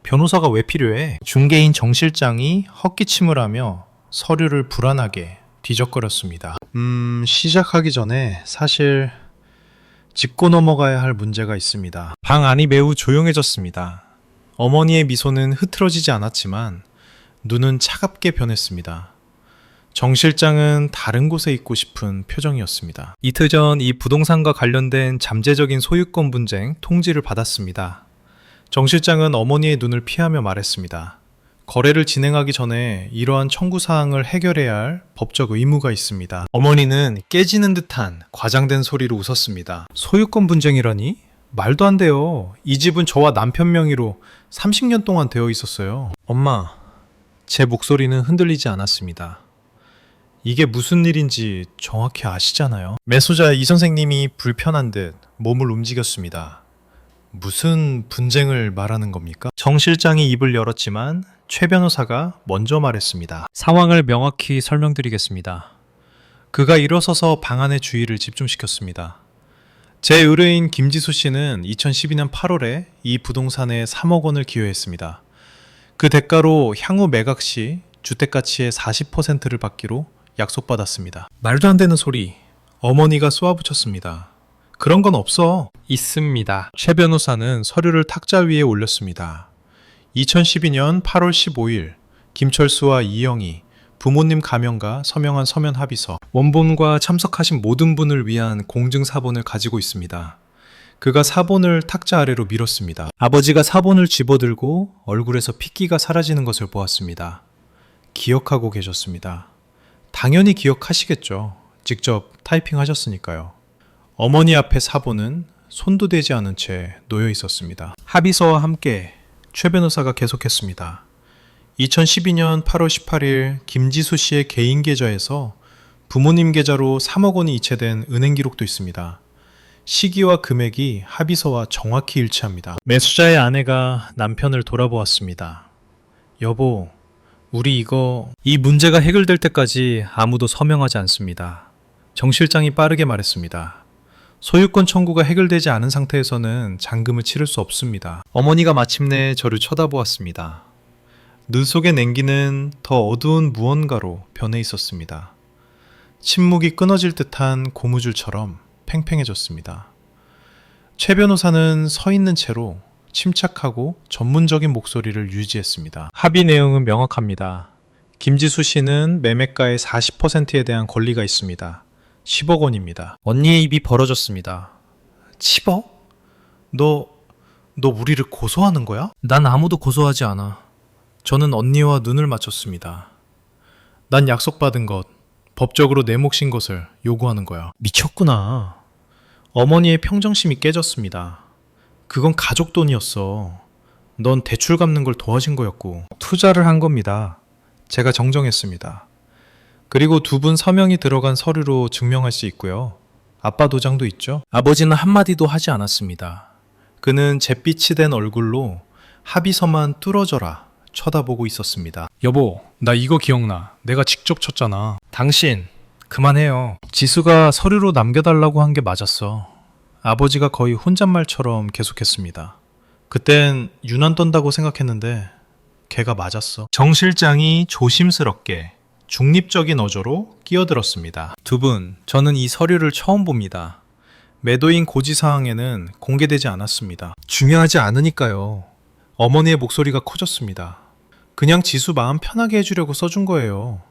변호사가 왜 필요해? 중개인 정 실장이 헛기침을 하며 서류를 불안하게 뒤적거렸습니다. 시작하기 전에 사실 짚고 넘어가야 할 문제가 있습니다. 방 안이 매우 조용해졌습니다. 어머니의 미소는 흐트러지지 않았지만 눈은 차갑게 변했습니다. 정 실장은 다른 곳에 있고 싶은 표정이었습니다. 이틀 전 이 부동산과 관련된 잠재적인 소유권 분쟁 통지를 받았습니다. 정 실장은 어머니의 눈을 피하며 말했습니다. 거래를 진행하기 전에 이러한 청구사항을 해결해야 할 법적 의무가 있습니다. 어머니는 깨지는 듯한 과장된 소리로 웃었습니다. 소유권 분쟁이라니? 말도 안 돼요. 이 집은 저와 남편 명의로 30년 동안 되어 있었어요. 엄마, 제 목소리는 흔들리지 않았습니다. 이게 무슨 일인지 정확히 아시잖아요. 매수자 이 선생님이 불편한 듯 몸을 움직였습니다. 무슨 분쟁을 말하는 겁니까? 정 실장이 입을 열었지만 최 변호사가 먼저 말했습니다. 상황을 명확히 설명드리겠습니다. 그가 일어서서 방안의 주의를 집중시켰습니다. 제 의뢰인 김지수 씨는 2012년 8월에 이 부동산에 3억 원을 기여했습니다. 그 대가로 향후 매각 시 주택가치의 40%를 받기로 약속받았습니다. 말도 안 되는 소리. 어머니가 쏘아붙였습니다. 그런 건 없어. 있습니다. 최 변호사는 서류를 탁자 위에 올렸습니다. 2012년 8월 15일 김철수와 이영희, 부모님 가명과 서명한 서면 합의서, 원본과 참석하신 모든 분을 위한 공증 사본을 가지고 있습니다. 그가 사본을 탁자 아래로 밀었습니다. 아버지가 사본을 집어들고 얼굴에서 핏기가 사라지는 것을 보았습니다. 기억하고 계셨습니다. 당연히 기억하시겠죠. 직접 타이핑하셨으니까요. 어머니 앞에 사본은 손도 대지 않은 채 놓여 있었습니다. 합의서와 함께 최 변호사가 계속했습니다. 2012년 8월 18일 김지수 씨의 개인 계좌에서 부모님 계좌로 3억 원이 이체된 은행 기록도 있습니다. 시기와 금액이 합의서와 정확히 일치합니다. 매수자의 아내가 남편을 돌아보았습니다. 여보, 우리 이 문제가 해결될 때까지 아무도 서명하지 않습니다. 정 실장이 빠르게 말했습니다. 소유권 청구가 해결되지 않은 상태에서는 잔금을 치를 수 없습니다. 어머니가 마침내 저를 쳐다보았습니다. 눈 속의 냉기는 더 어두운 무언가로 변해 있었습니다. 침묵이 끊어질 듯한 고무줄처럼 팽팽해졌습니다. 최 변호사는 서 있는 채로 침착하고 전문적인 목소리를 유지했습니다. 합의 내용은 명확합니다. 김지수 씨는 매매가의 40%에 대한 권리가 있습니다. 10억 원입니다. 언니의 입이 벌어졌습니다. 10억? 너 우리를 고소하는 거야? 난 아무도 고소하지 않아. 저는 언니와 눈을 맞췄습니다. 난 약속받은 것, 법적으로 내 몫인 것을 요구하는 거야. 미쳤구나. 어머니의 평정심이 깨졌습니다. 그건 가족 돈이었어. 넌 대출 갚는 걸 도와준 거였고 투자를 한 겁니다. 제가 정정했습니다. 그리고 두 분 서명이 들어간 서류로 증명할 수 있고요. 아빠 도장도 있죠. 아버지는 한마디도 하지 않았습니다. 그는 잿빛이 된 얼굴로 합의서만 뚫어져라 쳐다보고 있었습니다. 여보, 나 이거 기억나. 내가 직접 쳤잖아. 당신 그만해요. 지수가 서류로 남겨달라고 한 게 맞았어. 아버지가 거의 혼잣말처럼 계속했습니다. 그땐 유난 떤다고 생각했는데 걔가 맞았어. 정 실장이 조심스럽게 중립적인 어조로 끼어들었습니다. 두 분, 저는 이 서류를 처음 봅니다. 매도인 고지사항에는 공개되지 않았습니다. 중요하지 않으니까요. 어머니의 목소리가 커졌습니다. 그냥 지수 마음 편하게 해주려고 써준 거예요.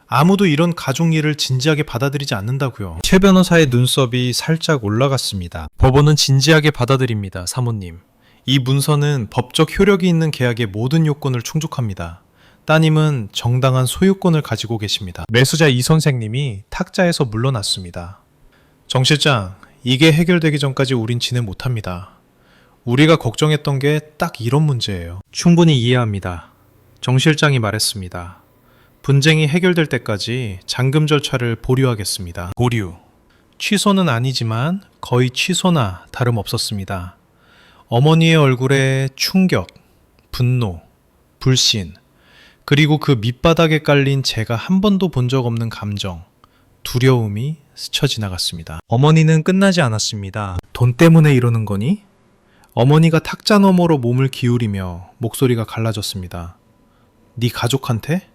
아무도 이런 가족 일을 진지하게 받아들이지 않는다고요. 최 변호사의 눈썹이 살짝 올라갔습니다. 법원은 진지하게 받아들입니다, 사모님. 이 문서는 법적 효력이 있는 계약의 모든 요건을 충족합니다. 따님은 정당한 소유권을 가지고 계십니다. 매수자 이 선생님이 탁자에서 물러났습니다. 정 실장, 이게 해결되기 전까지 우린 진행 못합니다. 우리가 걱정했던 게 딱 이런 문제예요. 충분히 이해합니다. 정 실장이 말했습니다. 분쟁이 해결될 때까지 잔금 절차를 보류하겠습니다. 보류. 취소는 아니지만 거의 취소나 다름없었습니다. 어머니의 얼굴에 충격, 분노, 불신, 그리고 그 밑바닥에 깔린 제가 한 번도 본 적 없는 감정, 두려움이 스쳐 지나갔습니다. 어머니는 끝나지 않았습니다. 돈 때문에 이러는 거니? 어머니가 탁자 너머로 몸을 기울이며 목소리가 갈라졌습니다. 네 가족한테?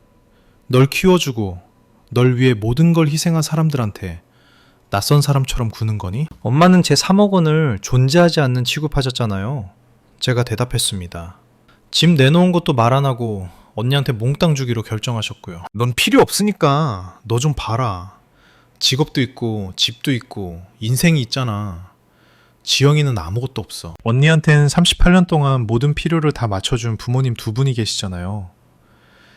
널 키워주고 널 위해 모든 걸 희생한 사람들한테 낯선 사람처럼 구는 거니? 엄마는 제 3억 원을 존재하지 않는 취급하셨잖아요. 제가 대답했습니다. 집 내놓은 것도 말 안 하고 언니한테 몽땅 주기로 결정하셨고요. 넌 필요 없으니까 너 좀 봐라. 직업도 있고 집도 있고 인생이 있잖아. 지영이는 아무것도 없어. 언니한텐 38년 동안 모든 필요를 다 맞춰준 부모님 두 분이 계시잖아요.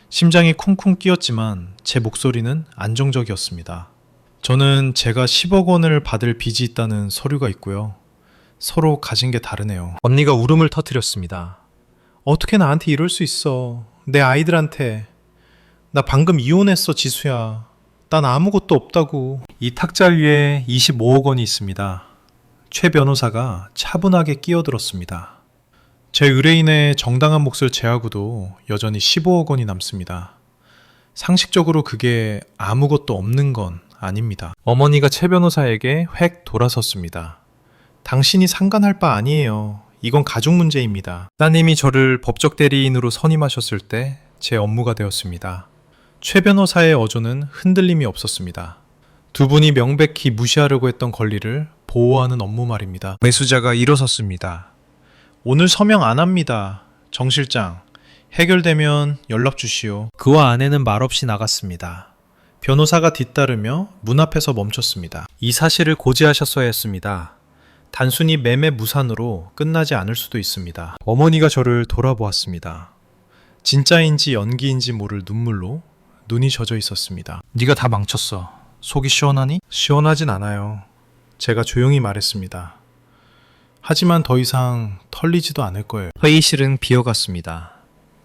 심장이 쿵쿵 뛰었지만 제 목소리는 안정적이었습니다. 저는 제가 10억 원을 받을 빚이 있다는 서류가 있고요. 서로 가진 게 다르네요. 언니가 울음을 터뜨렸습니다. 어떻게 나한테 이럴 수 있어. 내 아이들한테. 나 방금 이혼했어, 지수야. 난 아무것도 없다고. 이 탁자 위에 25억 원이 있습니다. 최 변호사가 차분하게 끼어들었습니다. 제 의뢰인의 정당한 몫을 제하고도 여전히 15억 원이 남습니다. 상식적으로 그게 아무것도 없는 건 아닙니다. 어머니가 최 변호사에게 획 돌아섰습니다. 당신이 상관할 바 아니에요. 이건 가족 문제입니다. 따님이 저를 법적 대리인으로 선임하셨을 때 제 업무가 되었습니다. 최 변호사의 어조는 흔들림이 없었습니다. 두 분이 명백히 무시하려고 했던 권리를 보호하는 업무 말입니다. 매수자가 일어섰습니다. 오늘 서명 안 합니다. 정 실장, 해결되면 연락 주시오. 그와 아내는 말없이 나갔습니다. 변호사가 뒤따르며 문 앞에서 멈췄습니다. 이 사실을 고지하셨어야 했습니다. 단순히 매매 무산으로 끝나지 않을 수도 있습니다. 어머니가 저를 돌아보았습니다. 진짜인지 연기인지 모를 눈물로 눈이 젖어 있었습니다. 네가 다 망쳤어. 속이 시원하니? 시원하진 않아요. 제가 조용히 말했습니다. 하지만 더 이상 털리지도 않을 거예요. 회의실은 비어갔습니다.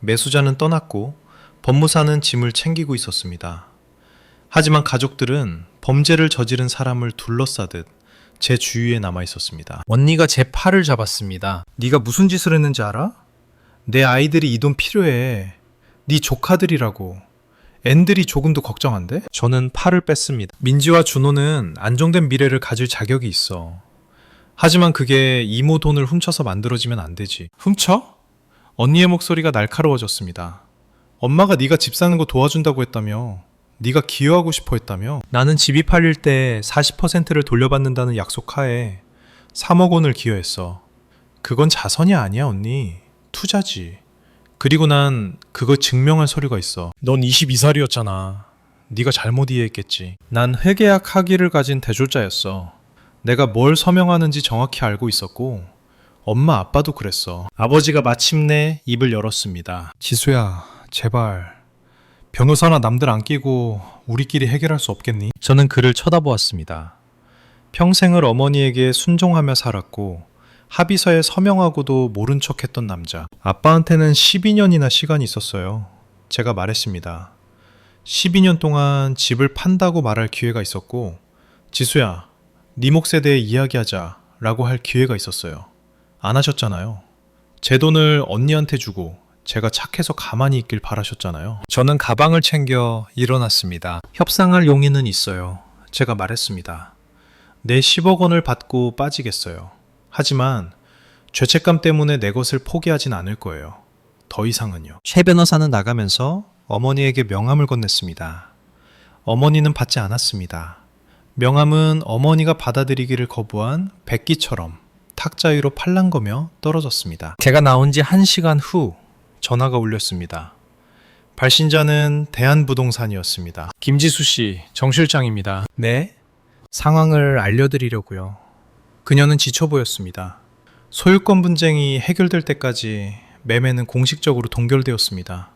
매수자는 떠났고 법무사는 짐을 챙기고 있었습니다. 하지만 가족들은 범죄를 저지른 사람을 둘러싸듯 제 주위에 남아 있었습니다. 언니가 제 팔을 잡았습니다. 네가 무슨 짓을 했는지 알아? 내 아이들이 이 돈 필요해. 네 조카들이라고. 앤들이 조금도 걱정 안 돼? 저는 팔을 뺐습니다. 민지와 준호는 안정된 미래를 가질 자격이 있어. 하지만 그게 이모 돈을 훔쳐서 만들어지면 안 되지. 훔쳐? 언니의 목소리가 날카로워졌습니다. 엄마가 네가 집 사는 거 도와준다고 했다며. 네가 기여하고 싶어 했다며. 나는 집이 팔릴 때 40%를 돌려받는다는 약속하에 3억 원을 기여했어. 그건 자선이 아니야, 언니. 투자지. 그리고 난 그거 증명할 서류가 있어. 넌 22살이었잖아. 네가 잘못 이해했겠지. 난 회계학 학위를 가진 대졸자였어. 내가 뭘 서명하는지 정확히 알고 있었고 엄마 아빠도 그랬어. 아버지가 마침내 입을 열었습니다. 지수야, 제발 변호사나 남들 안 끼고 우리끼리 해결할 수 없겠니? 저는 그를 쳐다보았습니다. 평생을 어머니에게 순종하며 살았고 합의서에 서명하고도 모른 척했던 남자. 아빠한테는 12년이나 시간이 있었어요. 제가 말했습니다. 12년 동안 집을 판다고 말할 기회가 있었고 지수야, 네 몫에 대해 이야기하자 라고 할 기회가 있었어요. 안 하셨잖아요. 제 돈을 언니한테 주고 제가 착해서 가만히 있길 바라셨잖아요. 저는 가방을 챙겨 일어났습니다. 협상할 용의는 있어요. 제가 말했습니다. 내 10억 원을 받고 빠지겠어요. 하지만 죄책감 때문에 내 것을 포기하진 않을 거예요. 더 이상은요. 최 변호사는 나가면서 어머니에게 명함을 건넸습니다. 어머니는 받지 않았습니다. 명함은 어머니가 받아들이기를 거부한 백기처럼 탁자 위로 팔랑거며 떨어졌습니다. 제가 나온 지 1시간 후 전화가 울렸습니다. 발신자는 대한부동산이었습니다. 김지수 씨, 정 실장입니다. 네? 상황을 알려드리려고요. 그녀는 지쳐 보였습니다. 소유권 분쟁이 해결될 때까지 매매는 공식적으로 동결되었습니다.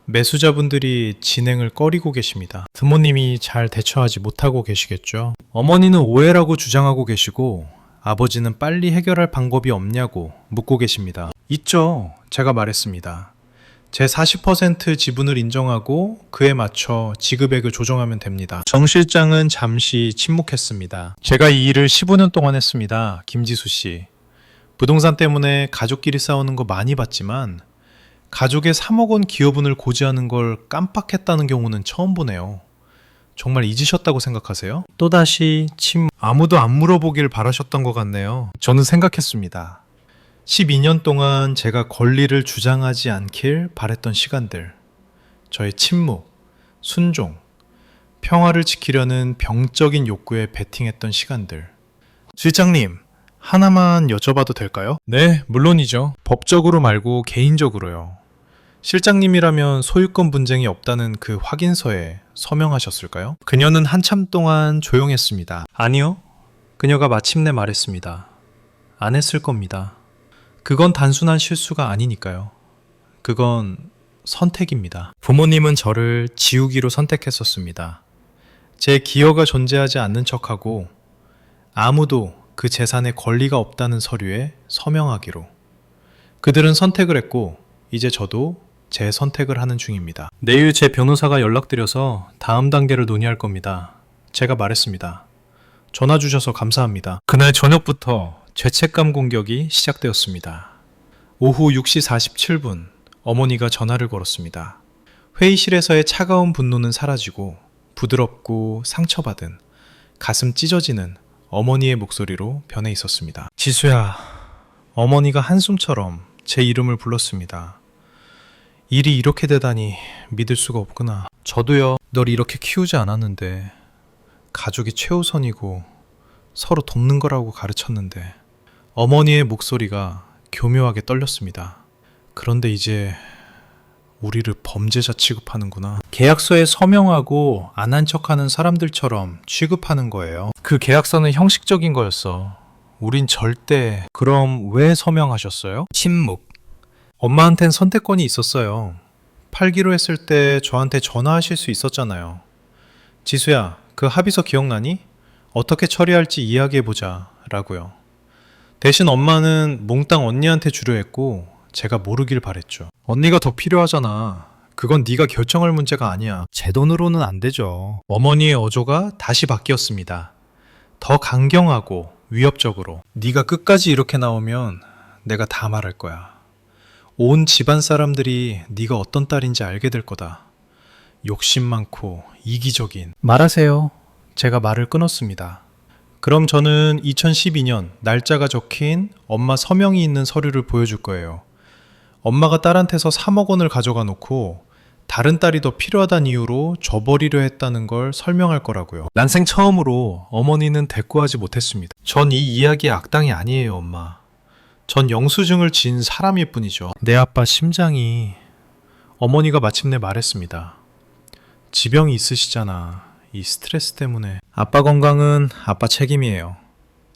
매수자분들이 진행을 꺼리고 계십니다. 부모님이 잘 대처하지 못하고 계시겠죠. 어머니는 오해라고 주장하고 계시고 아버지는 빨리 해결할 방법이 없냐고 묻고 계십니다. 있죠. 제가 말했습니다. 제 40% 지분을 인정하고 그에 맞춰 지급액을 조정하면 됩니다. 정 실장은 잠시 침묵했습니다. 제가 이 일을 15년 동안 했습니다. 김지수 씨. 부동산 때문에 가족끼리 싸우는 거 많이 봤지만 가족의 3억 원 기여분을 고지하는 걸 깜빡했다는 경우는 처음 보네요. 정말 잊으셨다고 생각하세요? 또다시 아무도 안 물어보길 바라셨던 것 같네요. 저는 생각했습니다. 12년 동안 제가 권리를 주장하지 않길 바랬던 시간들. 저의 침묵, 순종, 평화를 지키려는 병적인 욕구에 베팅했던 시간들. 실장님, 하나만 여쭤봐도 될까요? 네, 물론이죠. 법적으로 말고 개인적으로요. 실장님이라면 소유권 분쟁이 없다는 그 확인서에 서명하셨을까요? 그녀는 한참 동안 조용했습니다. 아니요. 그녀가 마침내 말했습니다. 안 했을 겁니다. 그건 단순한 실수가 아니니까요. 그건 선택입니다. 부모님은 저를 지우기로 선택했었습니다. 제 기여가 존재하지 않는 척하고 아무도 그 재산에 권리가 없다는 서류에 서명하기로. 그들은 선택을 했고 이제 저도 제 선택을 하는 중입니다. 내일 제 변호사가 연락드려서 다음 단계를 논의할 겁니다. 제가 말했습니다. 전화 주셔서 감사합니다. 그날 저녁부터 죄책감 공격이 시작되었습니다. 오후 6시 47분 어머니가 전화를 걸었습니다. 회의실에서의 차가운 분노는 사라지고 부드럽고 상처받은 가슴 찢어지는 어머니의 목소리로 변해 있었습니다. 지수야, 어머니가 한숨처럼 제 이름을 불렀습니다. 일이 이렇게 되다니 믿을 수가 없구나. 저도요. 널 이렇게 키우지 않았는데 가족이 최우선이고 서로 돕는 거라고 가르쳤는데. 어머니의 목소리가 교묘하게 떨렸습니다. 그런데 이제 우리를 범죄자 취급하는구나. 계약서에 서명하고 안 한 척하는 사람들처럼 취급하는 거예요. 그 계약서는 형식적인 거였어. 우린 절대. 그럼 왜 서명하셨어요? 침묵. 엄마한텐 선택권이 있었어요. 팔기로 했을 때 저한테 전화하실 수 있었잖아요. 지수야, 그 합의서 기억나니? 어떻게 처리할지 이야기해보자 라고요. 대신 엄마는 몽땅 언니한테 주려 했고 제가 모르길 바랬죠. 언니가 더 필요하잖아. 그건 네가 결정할 문제가 아니야. 제 돈으로는 안 되죠. 어머니의 어조가 다시 바뀌었습니다. 더 강경하고 위협적으로. 네가 끝까지 이렇게 나오면 내가 다 말할 거야. 온 집안 사람들이 네가 어떤 딸인지 알게 될 거다. 욕심 많고 이기적인. 말하세요. 제가 말을 끊었습니다. 그럼 저는 2012년 날짜가 적힌 엄마 서명이 있는 서류를 보여줄 거예요. 엄마가 딸한테서 3억 원을 가져가 놓고 다른 딸이 더 필요하다는 이유로 줘버리려 했다는 걸 설명할 거라고요. 난생 처음으로 어머니는 대꾸하지 못했습니다. 전 이 이야기의 악당이 아니에요, 엄마. 전 영수증을 지은 사람일 뿐이죠. 내 아빠 심장이. 어머니가 마침내 말했습니다. 지병이 있으시잖아. 이 스트레스 때문에. 아빠 건강은 아빠 책임이에요.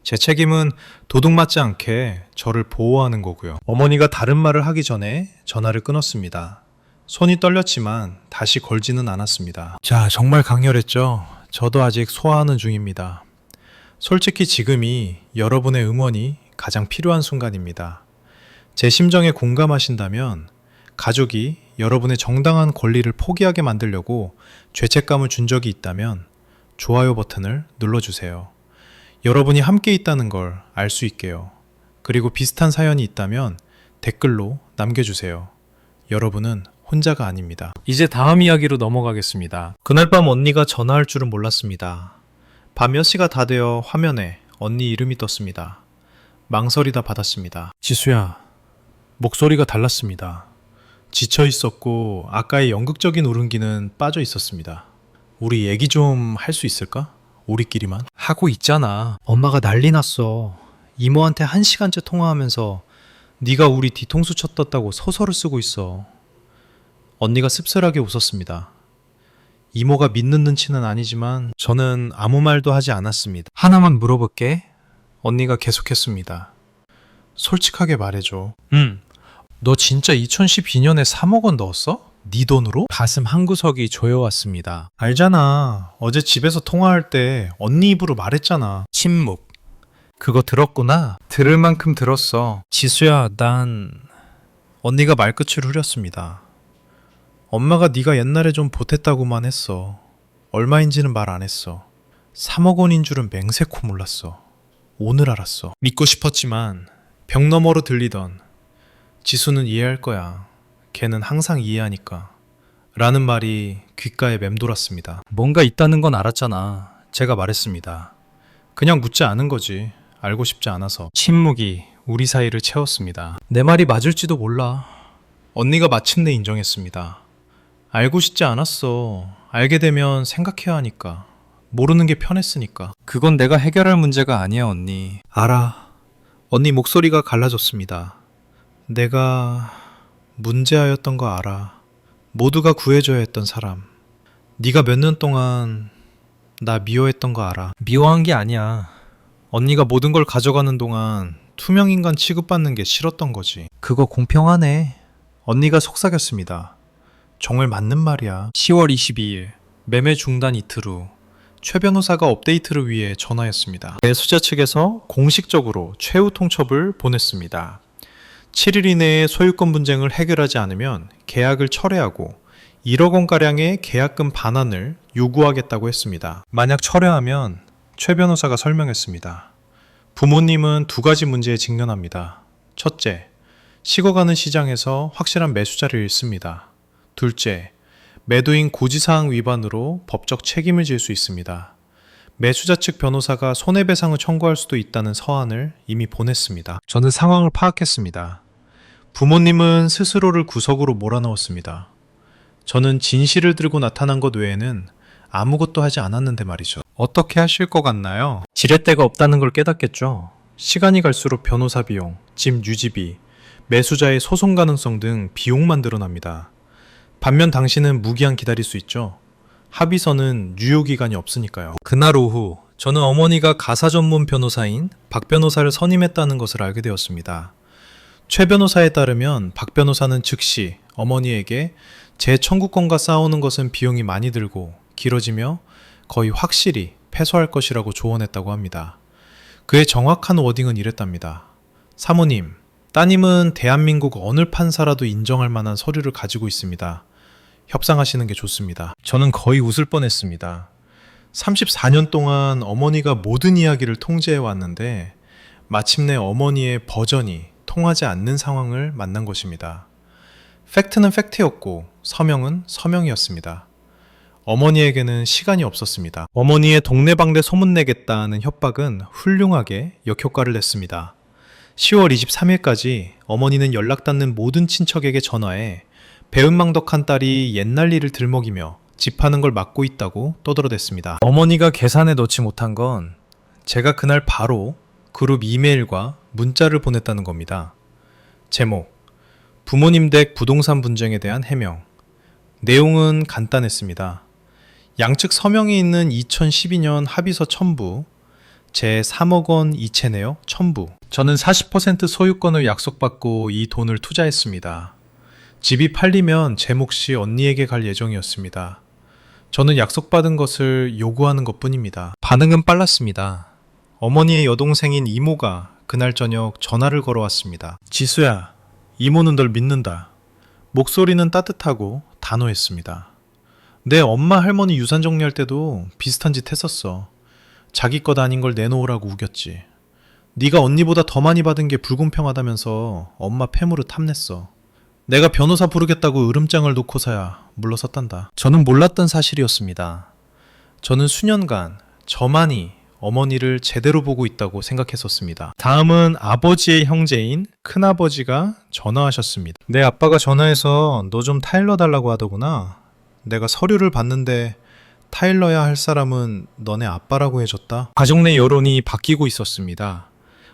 제 책임은 도둑맞지 않게 저를 보호하는 거고요. 어머니가 다른 말을 하기 전에 전화를 끊었습니다. 손이 떨렸지만 다시 걸지는 않았습니다. 자, 정말 강렬했죠? 저도 아직 소화하는 중입니다. 솔직히 지금이 여러분의 응원이 가장 필요한 순간입니다. 제 심정에 공감하신다면 가족이 여러분의 정당한 권리를 포기하게 만들려고 죄책감을 준 적이 있다면 좋아요 버튼을 눌러주세요. 여러분이 함께 있다는 걸 알 수 있게요. 그리고 비슷한 사연이 있다면 댓글로 남겨주세요. 여러분은 혼자가 아닙니다. 이제 다음 이야기로 넘어가겠습니다. 그날 밤 언니가 전화할 줄은 몰랐습니다. 밤 몇 시가 다 되어 화면에 언니 이름이 떴습니다. 망설이다 받았습니다. 지수야, 목소리가 달랐습니다. 지쳐 있었고 아까의 연극적인 울음기는 빠져 있었습니다. 우리 얘기 좀 할 수 있을까? 우리끼리만? 하고 있잖아. 엄마가 난리 났어. 이모한테 1시간째 통화하면서 네가 우리 뒤통수 쳤다고 소설을 쓰고 있어. 언니가 씁쓸하게 웃었습니다. 이모가 믿는 눈치는 아니지만 저는 아무 말도 하지 않았습니다. 하나만 물어볼게. 언니가 계속했습니다. 솔직하게 말해줘. 너 진짜 2012년에 3억 원 넣었어? 네 돈으로? 가슴 한구석이 조여왔습니다. 알잖아. 어제 집에서 통화할 때 언니 입으로 말했잖아. 침묵. 그거 들었구나. 들을 만큼 들었어. 지수야, 난 언니가 말끝을 후렸습니다. 엄마가 네가 옛날에 좀 보탰다고만 했어. 얼마인지는 말 안 했어. 3억 원인 줄은 맹세코 몰랐어. 오늘 알았어. 믿고 싶었지만 벽 너머로 들리던 지수는 이해할 거야. 걔는 항상 이해하니까. 라는 말이 귓가에 맴돌았습니다. 뭔가 있다는 건 알았잖아. 제가 말했습니다. 그냥 묻지 않은 거지. 알고 싶지 않아서. 침묵이 우리 사이를 채웠습니다. 내 말이 맞을지도 몰라. 언니가 마침내 인정했습니다. 알고 싶지 않았어. 알게 되면 생각해야 하니까. 모르는 게 편했으니까. 그건 내가 해결할 문제가 아니야, 언니. 알아. 언니 목소리가 갈라졌습니다. 내가 문제아였던 거 알아. 모두가 구해줘야 했던 사람. 네가 몇 년 동안 나 미워했던 거 알아. 미워한 게 아니야. 언니가 모든 걸 가져가는 동안 투명인간 취급받는 게 싫었던 거지. 그거 공평하네. 언니가 속삭였습니다. 정말 맞는 말이야. 10월 22일 매매 중단 이틀 후 최 변호사가 업데이트를 위해 전화했습니다. 매수자 측에서 공식적으로 최후 통첩을 보냈습니다. 7일 이내에 소유권 분쟁을 해결하지 않으면 계약을 철회하고 1억 원가량의 계약금 반환을 요구하겠다고 했습니다. 만약 철회하면 최 변호사가 설명했습니다. 부모님은 두 가지 문제에 직면합니다. 첫째, 식어가는 시장에서 확실한 매수자를 잃습니다. 둘째, 매도인 고지사항 위반으로 법적 책임을 질 수 있습니다. 매수자 측 변호사가 손해배상을 청구할 수도 있다는 서한을 이미 보냈습니다. 저는 상황을 파악했습니다. 부모님은 스스로를 구석으로 몰아넣었습니다. 저는 진실을 들고 나타난 것 외에는 아무것도 하지 않았는데 말이죠. 어떻게 하실 것 같나요? 지렛대가 없다는 걸 깨닫겠죠. 시간이 갈수록 변호사 비용, 집 유지비, 매수자의 소송 가능성 등 비용만 늘어납니다. 반면 당신은 무기한 기다릴 수 있죠. 합의서는 유효기간이 없으니까요. 그날 오후 저는 어머니가 가사 전문 변호사인 박 변호사를 선임했다는 것을 알게 되었습니다. 최 변호사에 따르면 박 변호사는 즉시 어머니에게 제 청구권과 싸우는 것은 비용이 많이 들고 길어지며 거의 확실히 패소할 것이라고 조언했다고 합니다. 그의 정확한 워딩은 이랬답니다. 사모님, 따님은 대한민국 어느 판사라도 인정할 만한 서류를 가지고 있습니다. 협상하시는 게 좋습니다. 저는 거의 웃을 뻔했습니다. 34년 동안 어머니가 모든 이야기를 통제해 왔는데 마침내 어머니의 버전이 통하지 않는 상황을 만난 것입니다. 팩트는 팩트였고 서명은 서명이었습니다. 어머니에게는 시간이 없었습니다. 어머니의 동네방네 소문내겠다는 협박은 훌륭하게 역효과를 냈습니다. 10월 23일까지 어머니는 연락 닿는 모든 친척에게 전화해 배은망덕한 딸이 옛날 일을 들먹이며 집하는 걸 막고 있다고 떠들어댔습니다. 어머니가 계산에 넣지 못한 건 제가 그날 바로 그룹 이메일과 문자를 보냈다는 겁니다. 제목, 부모님 댁 부동산 분쟁에 대한 해명. 내용은 간단했습니다. 양측 서명이 있는 2012년 합의서 첨부, 제 3억 원 이체 내역 첨부. 저는 40% 소유권을 약속받고 이 돈을 투자했습니다. 집이 팔리면 제 몫이 언니에게 갈 예정이었습니다. 저는 약속받은 것을 요구하는 것뿐입니다. 반응은 빨랐습니다. 어머니의 여동생인 이모가 그날 저녁 전화를 걸어왔습니다. 지수야, 이모는 널 믿는다. 목소리는 따뜻하고 단호했습니다. 내 엄마 할머니 유산 정리할 때도 비슷한 짓 했었어. 자기 것 아닌 걸 내놓으라고 우겼지. 네가 언니보다 더 많이 받은 게 불공평하다면서 엄마 폐물을 탐냈어. 내가 변호사 부르겠다고 으름장을 놓고서야 물러섰단다. 저는 몰랐던 사실이었습니다. 저는 수년간 저만이 어머니를 제대로 보고 있다고 생각했었습니다. 다음은 아버지의 형제인 큰아버지가 전화하셨습니다. 내 아빠가 전화해서 너 좀 타일러 달라고 하더구나. 내가 서류를 봤는데 타일러야 할 사람은 너네 아빠라고 해줬다. 가족 내 여론이 바뀌고 있었습니다.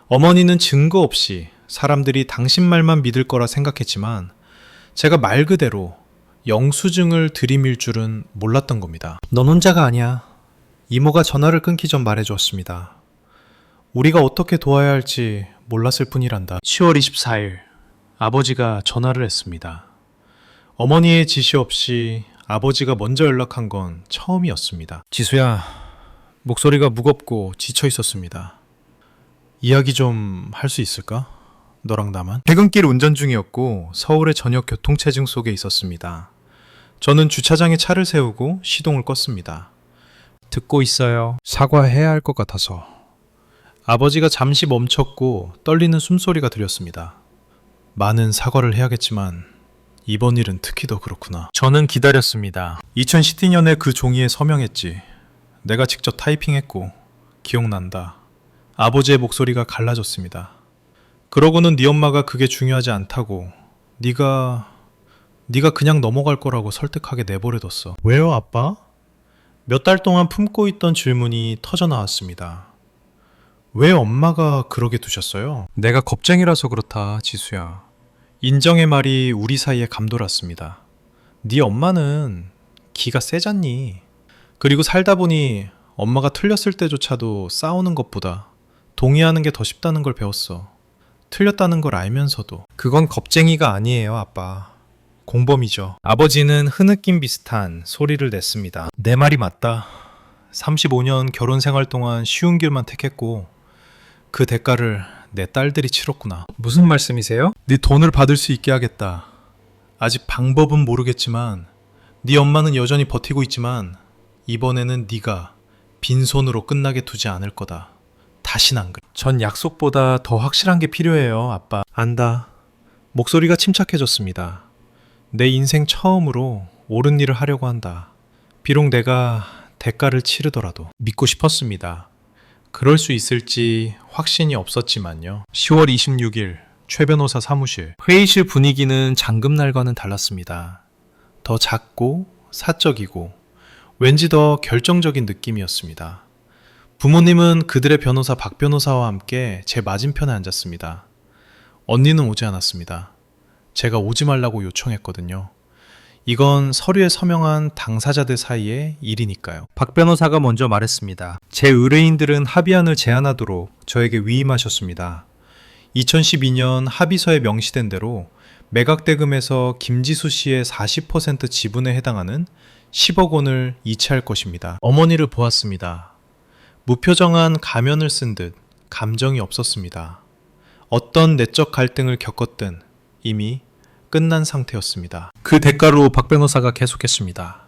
어머니는 증거 없이 사람들이 당신 말만 믿을 거라 생각했지만 제가 말 그대로 영수증을 들이밀 줄은 몰랐던 겁니다. 넌 혼자가 아니야. 이모가 전화를 끊기 전 말해주었습니다. 우리가 어떻게 도와야 할지 몰랐을 뿐이란다. 10월 24일 아버지가 전화를 했습니다. 어머니의 지시 없이 아버지가 먼저 연락한 건 처음이었습니다. 지수야, 목소리가 무겁고 지쳐 있었습니다. 이야기 좀 할 수 있을까? 너랑 나만? 퇴근길 운전 중이었고 서울의 저녁 교통체증 속에 있었습니다. 저는 주차장에 차를 세우고 시동을 껐습니다. 듣고 있어요. 사과해야 할 것 같아서. 아버지가 잠시 멈췄고 떨리는 숨소리가 들렸습니다. 많은 사과를 해야겠지만 이번 일은 특히 더 그렇구나. 저는 기다렸습니다. 2012년에 그 종이에 서명했지. 내가 직접 타이핑했고 기억난다. 아버지의 목소리가 갈라졌습니다. 그러고는 네 엄마가 그게 중요하지 않다고 네가 그냥 넘어갈 거라고 설득하게 내버려뒀어. 왜요, 아빠? 몇 달 동안 품고 있던 질문이 터져 나왔습니다. 왜 엄마가 그러게 두셨어요? 내가 겁쟁이라서 그렇다, 지수야. 인정의 말이 우리 사이에 감돌았습니다. 네 엄마는 기가 세잖니. 그리고 살다 보니 엄마가 틀렸을 때조차도 싸우는 것보다 동의하는 게 더 쉽다는 걸 배웠어. 틀렸다는 걸 알면서도. 그건 겁쟁이가 아니에요, 아빠. 공범이죠. 아버지는 흐느낌 비슷한 소리를 냈습니다. 내 말이 맞다. 35년 결혼 생활 동안 쉬운 길만 택했고 그 대가를 내 딸들이 치렀구나. 무슨 말씀이세요? 네 돈을 받을 수 있게 하겠다. 아직 방법은 모르겠지만 네 엄마는 여전히 버티고 있지만 이번에는 네가 빈손으로 끝나게 두지 않을 거다. 다신 안 그래. 전 약속보다 더 확실한 게 필요해요, 아빠. 안다. 목소리가 침착해졌습니다. 내 인생 처음으로 옳은 일을 하려고 한다. 비록 내가 대가를 치르더라도 믿고 싶었습니다. 그럴 수 있을지 확신이 없었지만요. 10월 26일 최 변호사 사무실. 회의실 분위기는 장금날과는 달랐습니다. 더 작고 사적이고 왠지 더 결정적인 느낌이었습니다. 부모님은 그들의 변호사 박 변호사와 함께 제 맞은편에 앉았습니다. 언니는 오지 않았습니다. 제가 오지 말라고 요청했거든요. 이건 서류에 서명한 당사자들 사이의 일이니까요. 박 변호사가 먼저 말했습니다. 제 의뢰인들은 합의안을 제안하도록 저에게 위임하셨습니다. 2012년 합의서에 명시된 대로 매각대금에서 김지수 씨의 40% 지분에 해당하는 10억 원을 이체할 것입니다. 어머니를 보았습니다. 무표정한 가면을 쓴 듯 감정이 없었습니다. 어떤 내적 갈등을 겪었든 이미 끝난 상태였습니다. 그 대가로 박 변호사가 계속했습니다.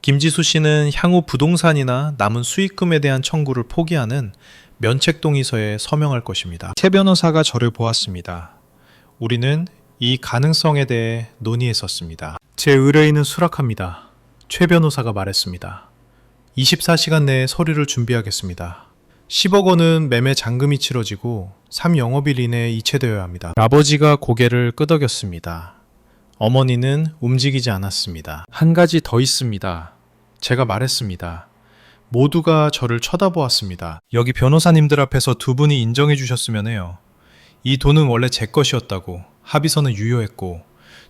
김지수 씨는 향후 부동산이나 남은 수익금에 대한 청구를 포기하는 면책동의서에 서명할 것입니다. 최 변호사가 저를 보았습니다. 우리는 이 가능성에 대해 논의했었습니다. 제 의뢰인은 수락합니다. 최 변호사가 말했습니다. 24시간 내에 서류를 준비하겠습니다. 10억 원은 매매 잔금이 치러지고 3영업일 이내에 이체되어야 합니다. 아버지가 고개를 끄덕였습니다. 어머니는 움직이지 않았습니다. 한 가지 더 있습니다. 제가 말했습니다. 모두가 저를 쳐다보았습니다. 여기 변호사님들 앞에서 두 분이 인정해 주셨으면 해요. 이 돈은 원래 제 것이었다고, 합의서는 유효했고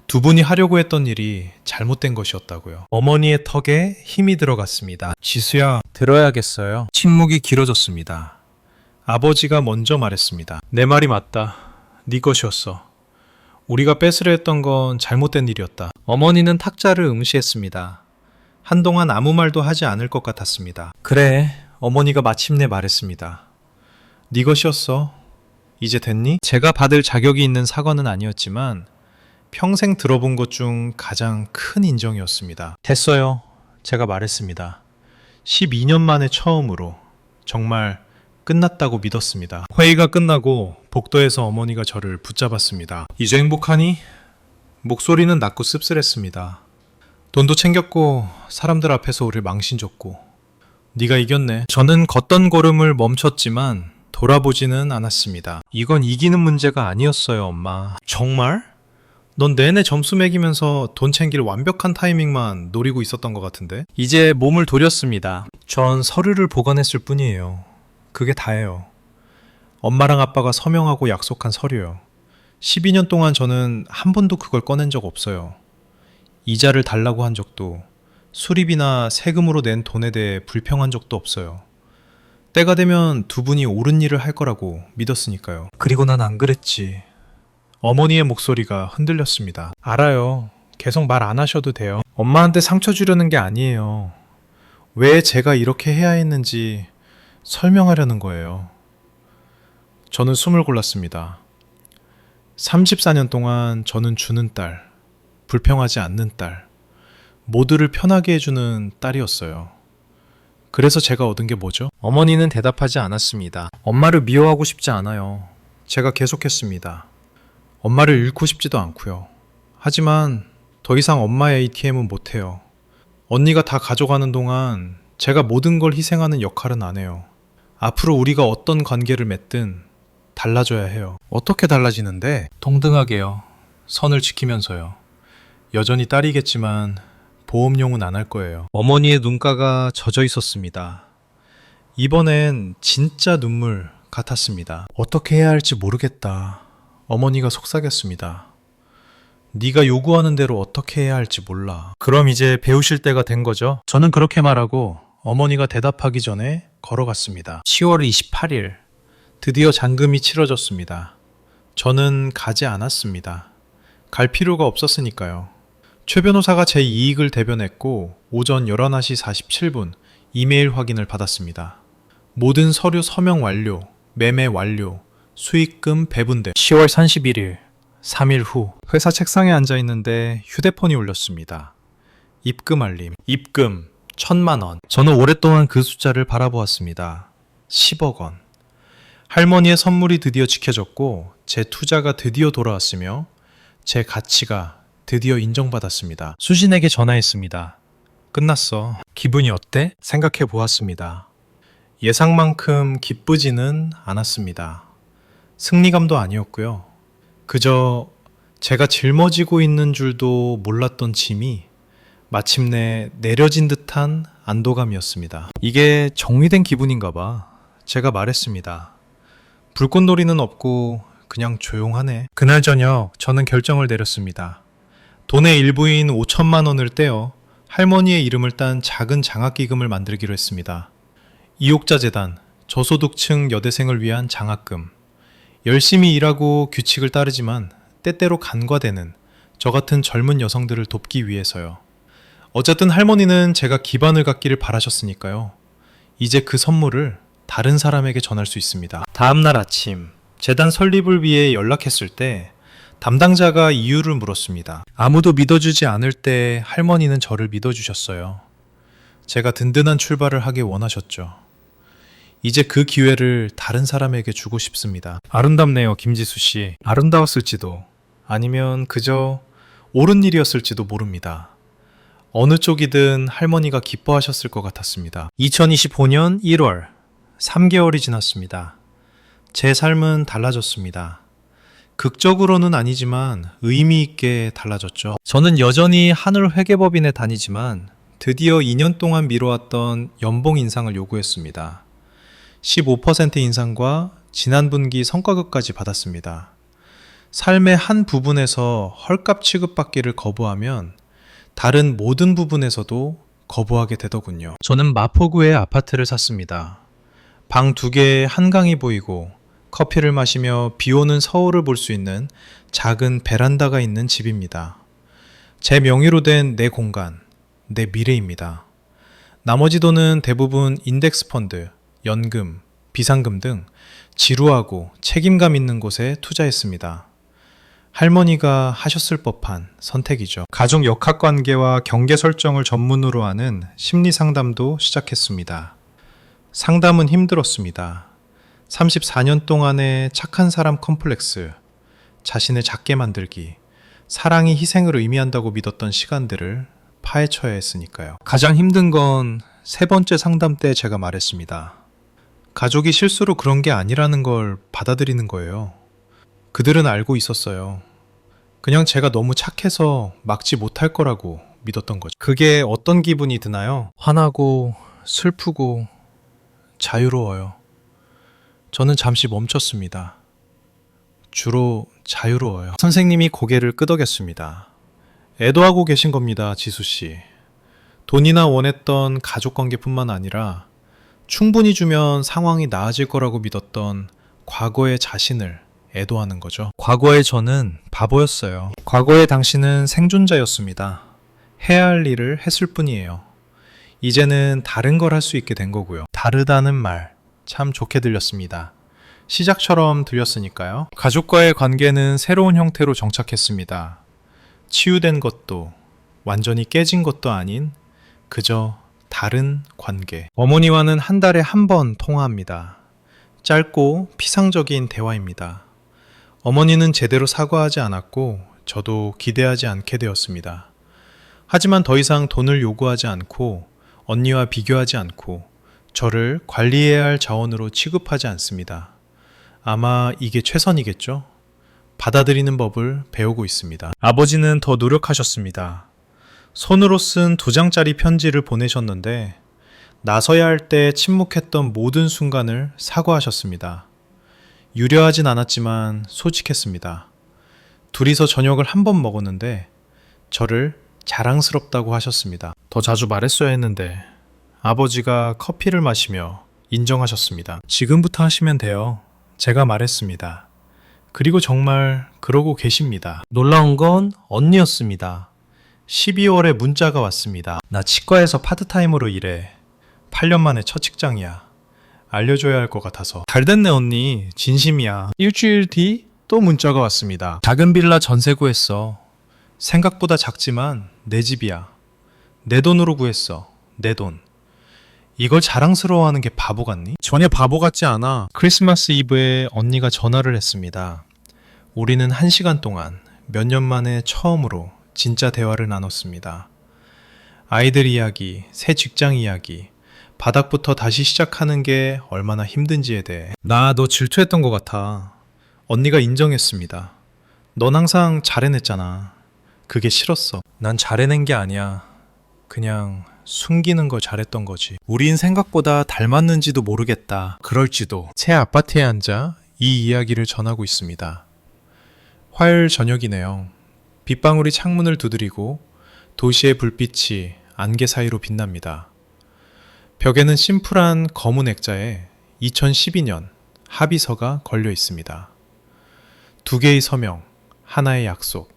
두 분이 하려고 했던 일이 잘못된 것이었다고요. 어머니의 턱에 힘이 들어갔습니다. 지수야, 들어야겠어요. 침묵이 길어졌습니다. 아버지가 먼저 말했습니다. 내 말이 맞다. 네 것이었어. 우리가 뺏으려 했던 건 잘못된 일이었다. 어머니는 탁자를 응시했습니다. 한동안 아무 말도 하지 않을 것 같았습니다. 그래, 어머니가 마침내 말했습니다. 네 것이었어. 이제 됐니? 제가 받을 자격이 있는 사과는 아니었지만 평생 들어본 것 중 가장 큰 인정이었습니다. 됐어요. 제가 말했습니다. 12년 만에 처음으로 정말 끝났다고 믿었습니다. 회의가 끝나고 복도에서 어머니가 저를 붙잡았습니다. 이제 행복하니? 목소리는 낮고 씁쓸했습니다. 돈도 챙겼고 사람들 앞에서 우릴 망신줬고 네가 이겼네. 저는 걷던 걸음을 멈췄지만 돌아보지는 않았습니다. 이건 이기는 문제가 아니었어요, 엄마. 정말? 넌 내내 점수 매기면서 돈 챙길 완벽한 타이밍만 노리고 있었던 것 같은데? 이제 몸을 도렸습니다. 전 서류를 보관했을 뿐이에요. 그게 다예요. 엄마랑 아빠가 서명하고 약속한 서류요. 12년 동안 저는 한 번도 그걸 꺼낸 적 없어요. 이자를 달라고 한 적도, 수리비나 세금으로 낸 돈에 대해 불평한 적도 없어요. 때가 되면 두 분이 옳은 일을 할 거라고 믿었으니까요. 그리고 난 안 그랬지. 어머니의 목소리가 흔들렸습니다. 알아요. 계속 말 안 하셔도 돼요. 엄마한테 상처 주려는 게 아니에요. 왜 제가 이렇게 해야 했는지 설명하려는 거예요. 저는 숨을 골랐습니다. 34년 동안 저는 주는 딸, 불평하지 않는 딸, 모두를 편하게 해주는 딸이었어요. 그래서 제가 얻은 게 뭐죠? 어머니는 대답하지 않았습니다. 엄마를 미워하고 싶지 않아요. 제가 계속했습니다. 엄마를 잃고 싶지도 않고요. 하지만 더 이상 엄마의 ATM은 못해요. 언니가 다 가져가는 동안 제가 모든 걸 희생하는 역할은 안 해요. 앞으로 우리가 어떤 관계를 맺든 달라져야 해요. 어떻게 달라지는데? 동등하게요. 선을 지키면서요. 여전히 딸이겠지만 보험료는 안 할 거예요. 어머니의 눈가가 젖어 있었습니다. 이번엔 진짜 눈물 같았습니다. 어떻게 해야 할지 모르겠다. 어머니가 속삭였습니다. 네가 요구하는 대로 어떻게 해야 할지 몰라. 그럼 이제 배우실 때가 된 거죠? 저는 그렇게 말하고 어머니가 대답하기 전에 걸어갔습니다. 10월 28일 드디어 잔금이 치러졌습니다. 저는 가지 않았습니다. 갈 필요가 없었으니까요. 최 변호사가 제 이익을 대변했고 오전 11시 47분 이메일 확인을 받았습니다. 모든 서류 서명 완료, 매매 완료, 수익금 배분됨. 10월 31일 3일 후 회사 책상에 앉아 있는데 휴대폰이 울렸습니다. 입금 알림. 입금 1,000만 원. 저는 오랫동안 그 숫자를 바라보았습니다. 10억 원. 할머니의 선물이 드디어 지켜졌고 제 투자가 드디어 돌아왔으며 제 가치가 드디어 인정받았습니다. 수진에게 전화했습니다. 끝났어. 기분이 어때? 생각해 보았습니다. 예상만큼 기쁘지는 않았습니다. 승리감도 아니었고요. 그저 제가 짊어지고 있는 줄도 몰랐던 짐이 마침내 내려진 듯한 안도감이었습니다. 이게 정리된 기분인가 봐. 제가 말했습니다. 불꽃놀이는 없고 그냥 조용하네. 그날 저녁 저는 결정을 내렸습니다. 돈의 일부인 5천만 원을 떼어 할머니의 이름을 딴 작은 장학기금을 만들기로 했습니다. 이옥자 재단, 저소득층 여대생을 위한 장학금. 열심히 일하고 규칙을 따르지만 때때로 간과되는 저 같은 젊은 여성들을 돕기 위해서요. 어쨌든 할머니는 제가 기반을 갖기를 바라셨으니까요. 이제 그 선물을 다른 사람에게 전할 수 있습니다. 다음날 아침 재단 설립을 위해 연락했을 때 담당자가 이유를 물었습니다. 아무도 믿어주지 않을 때 할머니는 저를 믿어주셨어요. 제가 든든한 출발을 하길 원하셨죠. 이제 그 기회를 다른 사람에게 주고 싶습니다. 아름답네요, 김지수 씨. 아름다웠을지도 아니면 그저 옳은 일이었을지도 모릅니다. 어느 쪽이든 할머니가 기뻐하셨을 것 같았습니다. 2025년 1월 3개월이 지났습니다. 제 삶은 달라졌습니다. 극적으로는 아니지만 의미 있게 달라졌죠. 저는 여전히 하늘회계법인에 다니지만 드디어 2년 동안 미뤄왔던 연봉 인상을 요구했습니다. 15% 인상과 지난 분기 성과급까지 받았습니다. 삶의 한 부분에서 헐값 취급받기를 거부하면 다른 모든 부분에서도 거부하게 되더군요. 저는 마포구에 아파트를 샀습니다. 방 2개에 한강이 보이고 커피를 마시며 비오는 서울을 볼 수 있는 작은 베란다가 있는 집입니다. 제 명의로 된 내 공간, 내 미래입니다. 나머지 돈은 대부분 인덱스 펀드, 연금, 비상금 등 지루하고 책임감 있는 곳에 투자했습니다. 할머니가 하셨을 법한 선택이죠. 가족 역학관계와 경계 설정을 전문으로 하는 심리상담도 시작했습니다. 상담은 힘들었습니다. 34년 동안의 착한 사람 컴플렉스, 자신을 작게 만들기, 사랑이 희생을 의미한다고 믿었던 시간들을 파헤쳐야 했으니까요. 가장 힘든 건 3번째 상담 때 제가 말했습니다. 가족이 실수로 그런 게 아니라는 걸 받아들이는 거예요. 그들은 알고 있었어요. 그냥 제가 너무 착해서 막지 못할 거라고 믿었던 거죠. 그게 어떤 기분이 드나요? 화나고 슬프고 자유로워요. 저는 잠시 멈췄습니다. 주로 자유로워요. 선생님이 고개를 끄덕였습니다. 애도하고 계신 겁니다, 지수씨. 돈이나 원했던 가족관계뿐만 아니라 충분히 주면 상황이 나아질 거라고 믿었던 과거의 자신을 애도하는 거죠. 과거의 저는 바보였어요. 과거의 당신은 생존자였습니다. 해야 할 일을 했을 뿐이에요. 이제는 다른 걸 할 수 있게 된 거고요. 다르다는 말 참 좋게 들렸습니다. 시작처럼 들렸으니까요. 가족과의 관계는 새로운 형태로 정착했습니다. 치유된 것도 완전히 깨진 것도 아닌 그저 다른 관계. 어머니와는 한 달에 한 번 통화합니다. 짧고 피상적인 대화입니다. 어머니는 제대로 사과하지 않았고 저도 기대하지 않게 되었습니다. 하지만 더 이상 돈을 요구하지 않고 언니와 비교하지 않고 저를 관리해야 할 자원으로 취급하지 않습니다. 아마 이게 최선이겠죠? 받아들이는 법을 배우고 있습니다. 아버지는 더 노력하셨습니다. 손으로 쓴 2장짜리 편지를 보내셨는데 나서야 할 때 침묵했던 모든 순간을 사과하셨습니다. 유려하진 않았지만 솔직했습니다. 둘이서 저녁을 한 번 먹었는데 저를 자랑스럽다고 하셨습니다. 더 자주 말했어야 했는데 아버지가 커피를 마시며 인정하셨습니다. 지금부터 하시면 돼요. 제가 말했습니다. 그리고 정말 그러고 계십니다. 놀라운 건 언니였습니다. 12월에 문자가 왔습니다. 나 치과에서 파트타임으로 일해. 8년 만에 첫 직장이야. 알려줘야 할 것 같아서. 잘 됐네 언니. 진심이야. 일주일 뒤 또 문자가 왔습니다. 작은 빌라 전세 구했어. 생각보다 작지만 내 집이야. 내 돈으로 구했어. 내 돈. 이걸 자랑스러워하는 게 바보 같니? 전혀 바보 같지 않아. 크리스마스 이브에 언니가 전화를 했습니다. 우리는 1시간 동안 몇 년 만에 처음으로 진짜 대화를 나눴습니다. 아이들 이야기, 새 직장 이야기, 바닥부터 다시 시작하는 게 얼마나 힘든지에 대해. 나 너 질투했던 것 같아. 언니가 인정했습니다. 넌 항상 잘해냈잖아. 그게 싫었어. 난 잘해낸 게 아니야. 그냥 숨기는 걸 잘했던 거지. 우린 생각보다 닮았는지도 모르겠다. 그럴지도. 새 아파트에 앉아 이 이야기를 전하고 있습니다. 화요일 저녁이네요. 빗방울이 창문을 두드리고 도시의 불빛이 안개 사이로 빛납니다. 벽에는 심플한 검은 액자에 2012년 합의서가 걸려 있습니다. 2개의 서명, 하나의 약속,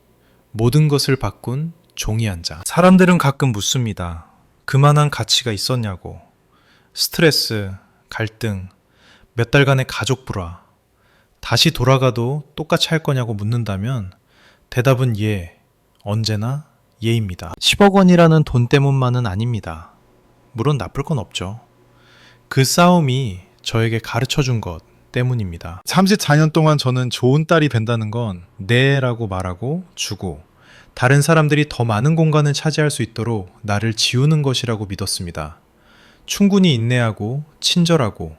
모든 것을 바꾼 종이 한 장. 사람들은 가끔 묻습니다. 그만한 가치가 있었냐고. 스트레스, 갈등, 몇 달간의 가족 불화, 다시 돌아가도 똑같이 할 거냐고 묻는다면 대답은 예, 언제나 예입니다. 10억 원이라는 돈 때문만은 아닙니다. 물론 나쁠 건 없죠. 그 싸움이 저에게 가르쳐 준 것 때문입니다. 34년 동안 저는 좋은 딸이 된다는 건 네라고 말하고 주고 다른 사람들이 더 많은 공간을 차지할 수 있도록 나를 지우는 것이라고 믿었습니다. 충분히 인내하고 친절하고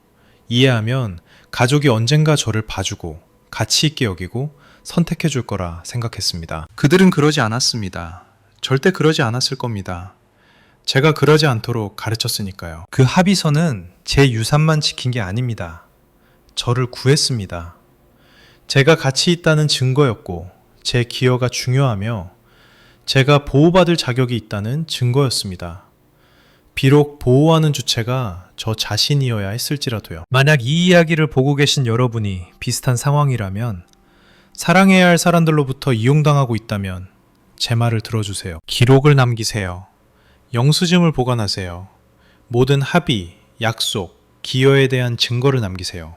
이해하면 가족이 언젠가 저를 봐주고 가치 있게 여기고 선택해 줄 거라 생각했습니다. 그들은 그러지 않았습니다. 절대 그러지 않았을 겁니다. 제가 그러지 않도록 가르쳤으니까요. 그 합의서는 제 유산만 지킨 게 아닙니다. 저를 구했습니다. 제가 가치 있다는 증거였고 제 기여가 중요하며 제가 보호받을 자격이 있다는 증거였습니다. 비록 보호하는 주체가 저 자신이어야 했을지라도요. 만약 이 이야기를 보고 계신 여러분이 비슷한 상황이라면 사랑해야 할 사람들로부터 이용당하고 있다면 제 말을 들어주세요. 기록을 남기세요. 영수증을 보관하세요. 모든 합의, 약속, 기여에 대한 증거를 남기세요.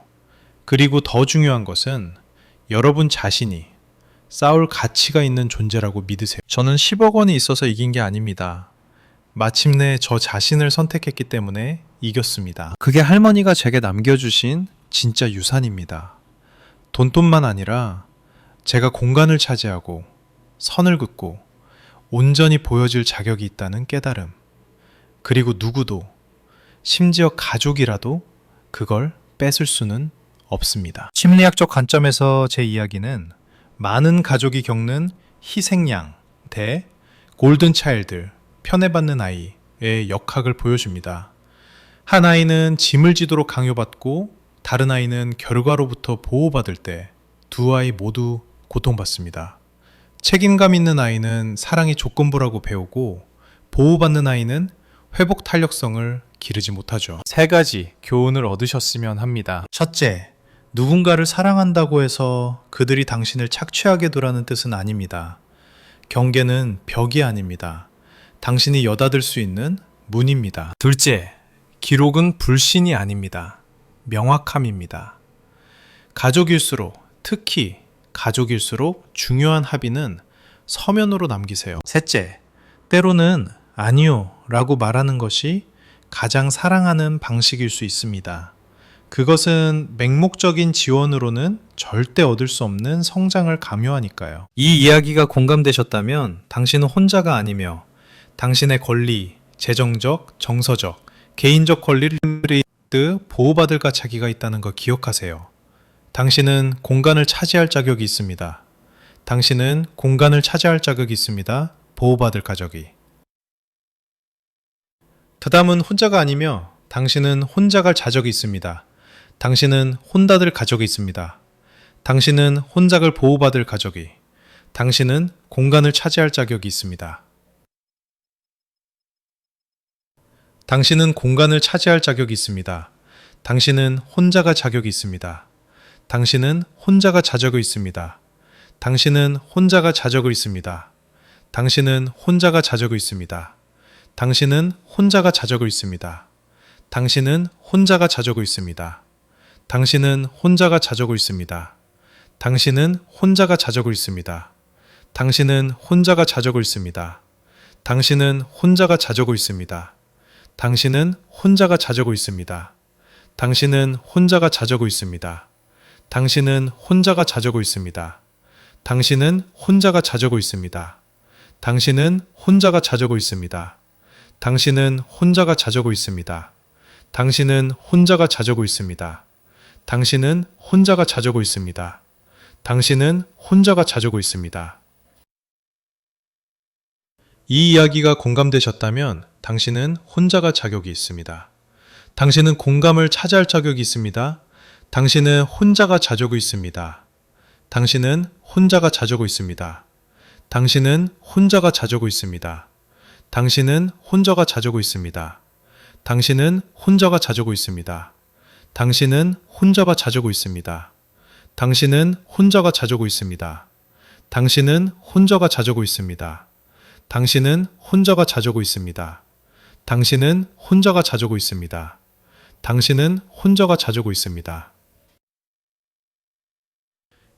그리고 더 중요한 것은 여러분 자신이 싸울 가치가 있는 존재라고 믿으세요. 저는 10억 원이 있어서 이긴 게 아닙니다. 마침내 저 자신을 선택했기 때문에 이겼습니다. 그게 할머니가 제게 남겨주신 진짜 유산입니다. 돈뿐만 아니라 제가 공간을 차지하고 선을 긋고 온전히 보여질 자격이 있다는 깨달음. 그리고 누구도, 심지어 가족이라도 그걸 뺏을 수는 없습니다. 심리학적 관점에서 제 이야기는 많은 가족이 겪는 희생양 대 골든차일드, 편애받는 아이의 역학을 보여줍니다. 한 아이는 짐을 지도록 강요받고 다른 아이는 결과로부터 보호받을 때 두 아이 모두 고통받습니다. 책임감 있는 아이는 사랑이 조건부라고 배우고 보호받는 아이는 회복 탄력성을 기르지 못하죠. 3가지 교훈을 얻으셨으면 합니다. 첫째, 누군가를 사랑한다고 해서 그들이 당신을 착취하게 두라는 뜻은 아닙니다. 경계는 벽이 아닙니다. 당신이 여닫을 수 있는 문입니다. 둘째, 기록은 불신이 아닙니다. 명확함입니다. 가족일수록, 특히 가족일수록 중요한 합의는 서면으로 남기세요. 셋째, 때로는 아니요 라고 말하는 것이 가장 사랑하는 방식일 수 있습니다. 그것은 맹목적인 지원으로는 절대 얻을 수 없는 성장을 강요하니까요. 이 이야기가 공감되셨다면 당신은 혼자가 아니며 당신의 권리, 재정적, 정서적, 개인적 권리를 보호받을 가치가 있다는 거 기억하세요. 당신은 공간을 차지할 자격이 있습니다. 당신은 공간을 차지할 자격이 있습니다. 보호받을 가족이. 다음은 혼자가 아니며 당신은 혼자 갈 자격이 있습니다. 당신은 혼다들 가족이 있습니다. 당신은 혼자를 보호받을 가족이. 당신은 공간을 차지할 자격이 있습니다. 당신은 공간을 차지할 자격이 있습니다. 당신은 혼자가 자격이 있습니다. 당신은 혼자가 자격이 있습니다. 당신은 혼자가 자격이 있습니다. 당신은 혼자가 자격이 있습니다. 당신은 혼자가 자격이 있습니다. 당신은 혼자가 자격이 있습니다. 당신은 혼자가 자격이 있습니다. 당신은 혼자가 자격이 있습니다. 당신은 혼자가 자격이 있습니다. 당신은 혼자가 자격이 있습니다. 당신은 혼자가 자격이 있습니다. 당신은 혼자가 자격이 있습니다. 당신은 혼자가 자격이 있습니다. 당신은 혼자가 자격이 있습니다. 당신은 혼자가 자격이 있습니다. 당신은 혼자가 자격이 있습니다. 당신은 혼자가 자격이 있습니다. 당신은 혼자가 자격이 있습니다. 당신은 혼자가 자격이 있습니다. 이 이야기가 공감되셨다면 당신은 혼자가 자격이 있습니다. 당신은 공감을 차지할 자격이 있습니다. 당신은 혼자가 자격이 있습니다. 당신은 혼자가 자격이 있습니다. 당신은 혼자가 자격이 있습니다. 당신은 혼자가 자격이 있습니다. 당신은 혼자가 자격이 있습니다. 당신은 혼자가 자격이 있습니다. 당신은 혼자가 자격이 있습니다. 당신은 혼자가 자격이 있습니다. 당신은 혼자가 자격이 있습니다. 당신은 혼자가 자격이 있습니다. 당신은 혼자가 자격이 있습니다.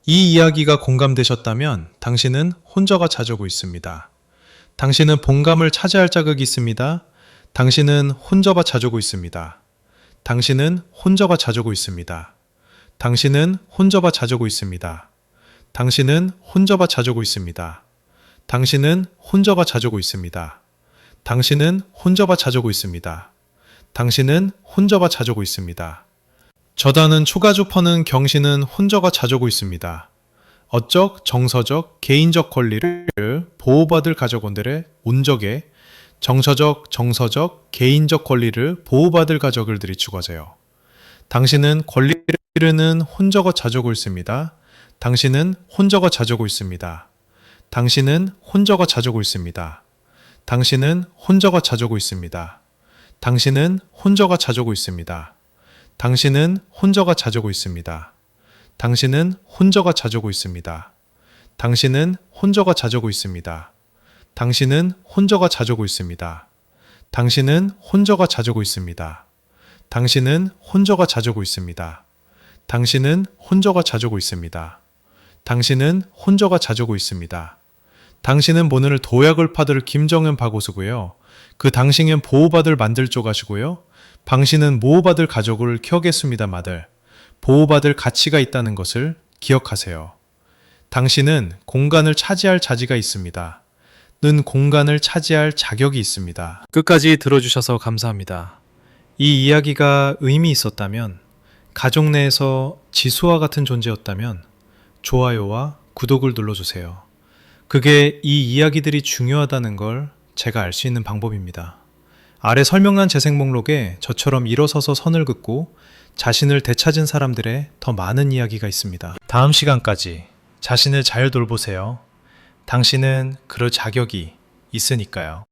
이 이야기가 공감되셨다면 당신은 혼자가 자격이 있습니다. 당신은 본감을 차지할 자격이 있습니다. 당신은 혼자가 자격이 있습니다. 당신은 혼자가 자격이 있습니다. 당신은 혼자가 자격이 있습니다. 당신은 혼자가 자격이 있습니다. 당신은 혼자가 자격이 있습니다. 당신은 혼자가 자격이 있습니다. 당신은 혼자가 자격이 있습니다. 저다는 초가주퍼는 경신은 혼자가 자격이 있습니다. 어적, 정서적, 개인적 권리를 보호받을 가족원들의 온적에 정서적, 정서적, 개인적 권리를 보호받을 가족을 들이추고하세요. 당신은 권리는 혼자가 자격이 있습니다. 당신은 혼자가 자격이 있습니다. 당신은 혼자가 자격이 있습니다. 당신은 혼자가 자격이 있습니다. 당신은 혼자가 자격이 있습니다. 당신은 혼자가 자격이 있습니다. 당신은 혼자가 자격이 있습니다. 당신은 혼자가 자격이 있습니다. 당신은 혼자가 자격이 있습니다. 당신은 혼자가 자격이 있습니다. 당신은 혼자가 자격이 있습니다. 당신은 혼자가 자격이 있습니다. 당신은 혼자가 자격이 있습니다. 당신은 모늘 도약을 파들 김정은 박오수고요. 그 당신은 보호받을 만들 쪼가시고요. 당신은 보호받을 가족을 키우겠습니다 마들. 보호받을 가치가 있다는 것을 기억하세요. 당신은 공간을 차지할 자지가 있습니다. 는 공간을 차지할 자격이 있습니다. 끝까지 들어주셔서 감사합니다. 이 이야기가 의미 있었다면, 가족 내에서 지수와 같은 존재였다면 좋아요와 구독을 눌러주세요. 그게 이 이야기들이 중요하다는 걸 제가 알 수 있는 방법입니다. 아래 설명란 재생 목록에 저처럼 일어서서 선을 긋고 자신을 되찾은 사람들의 더 많은 이야기가 있습니다. 다음 시간까지 자신을 잘 돌보세요. 당신은 그럴 자격이 있으니까요.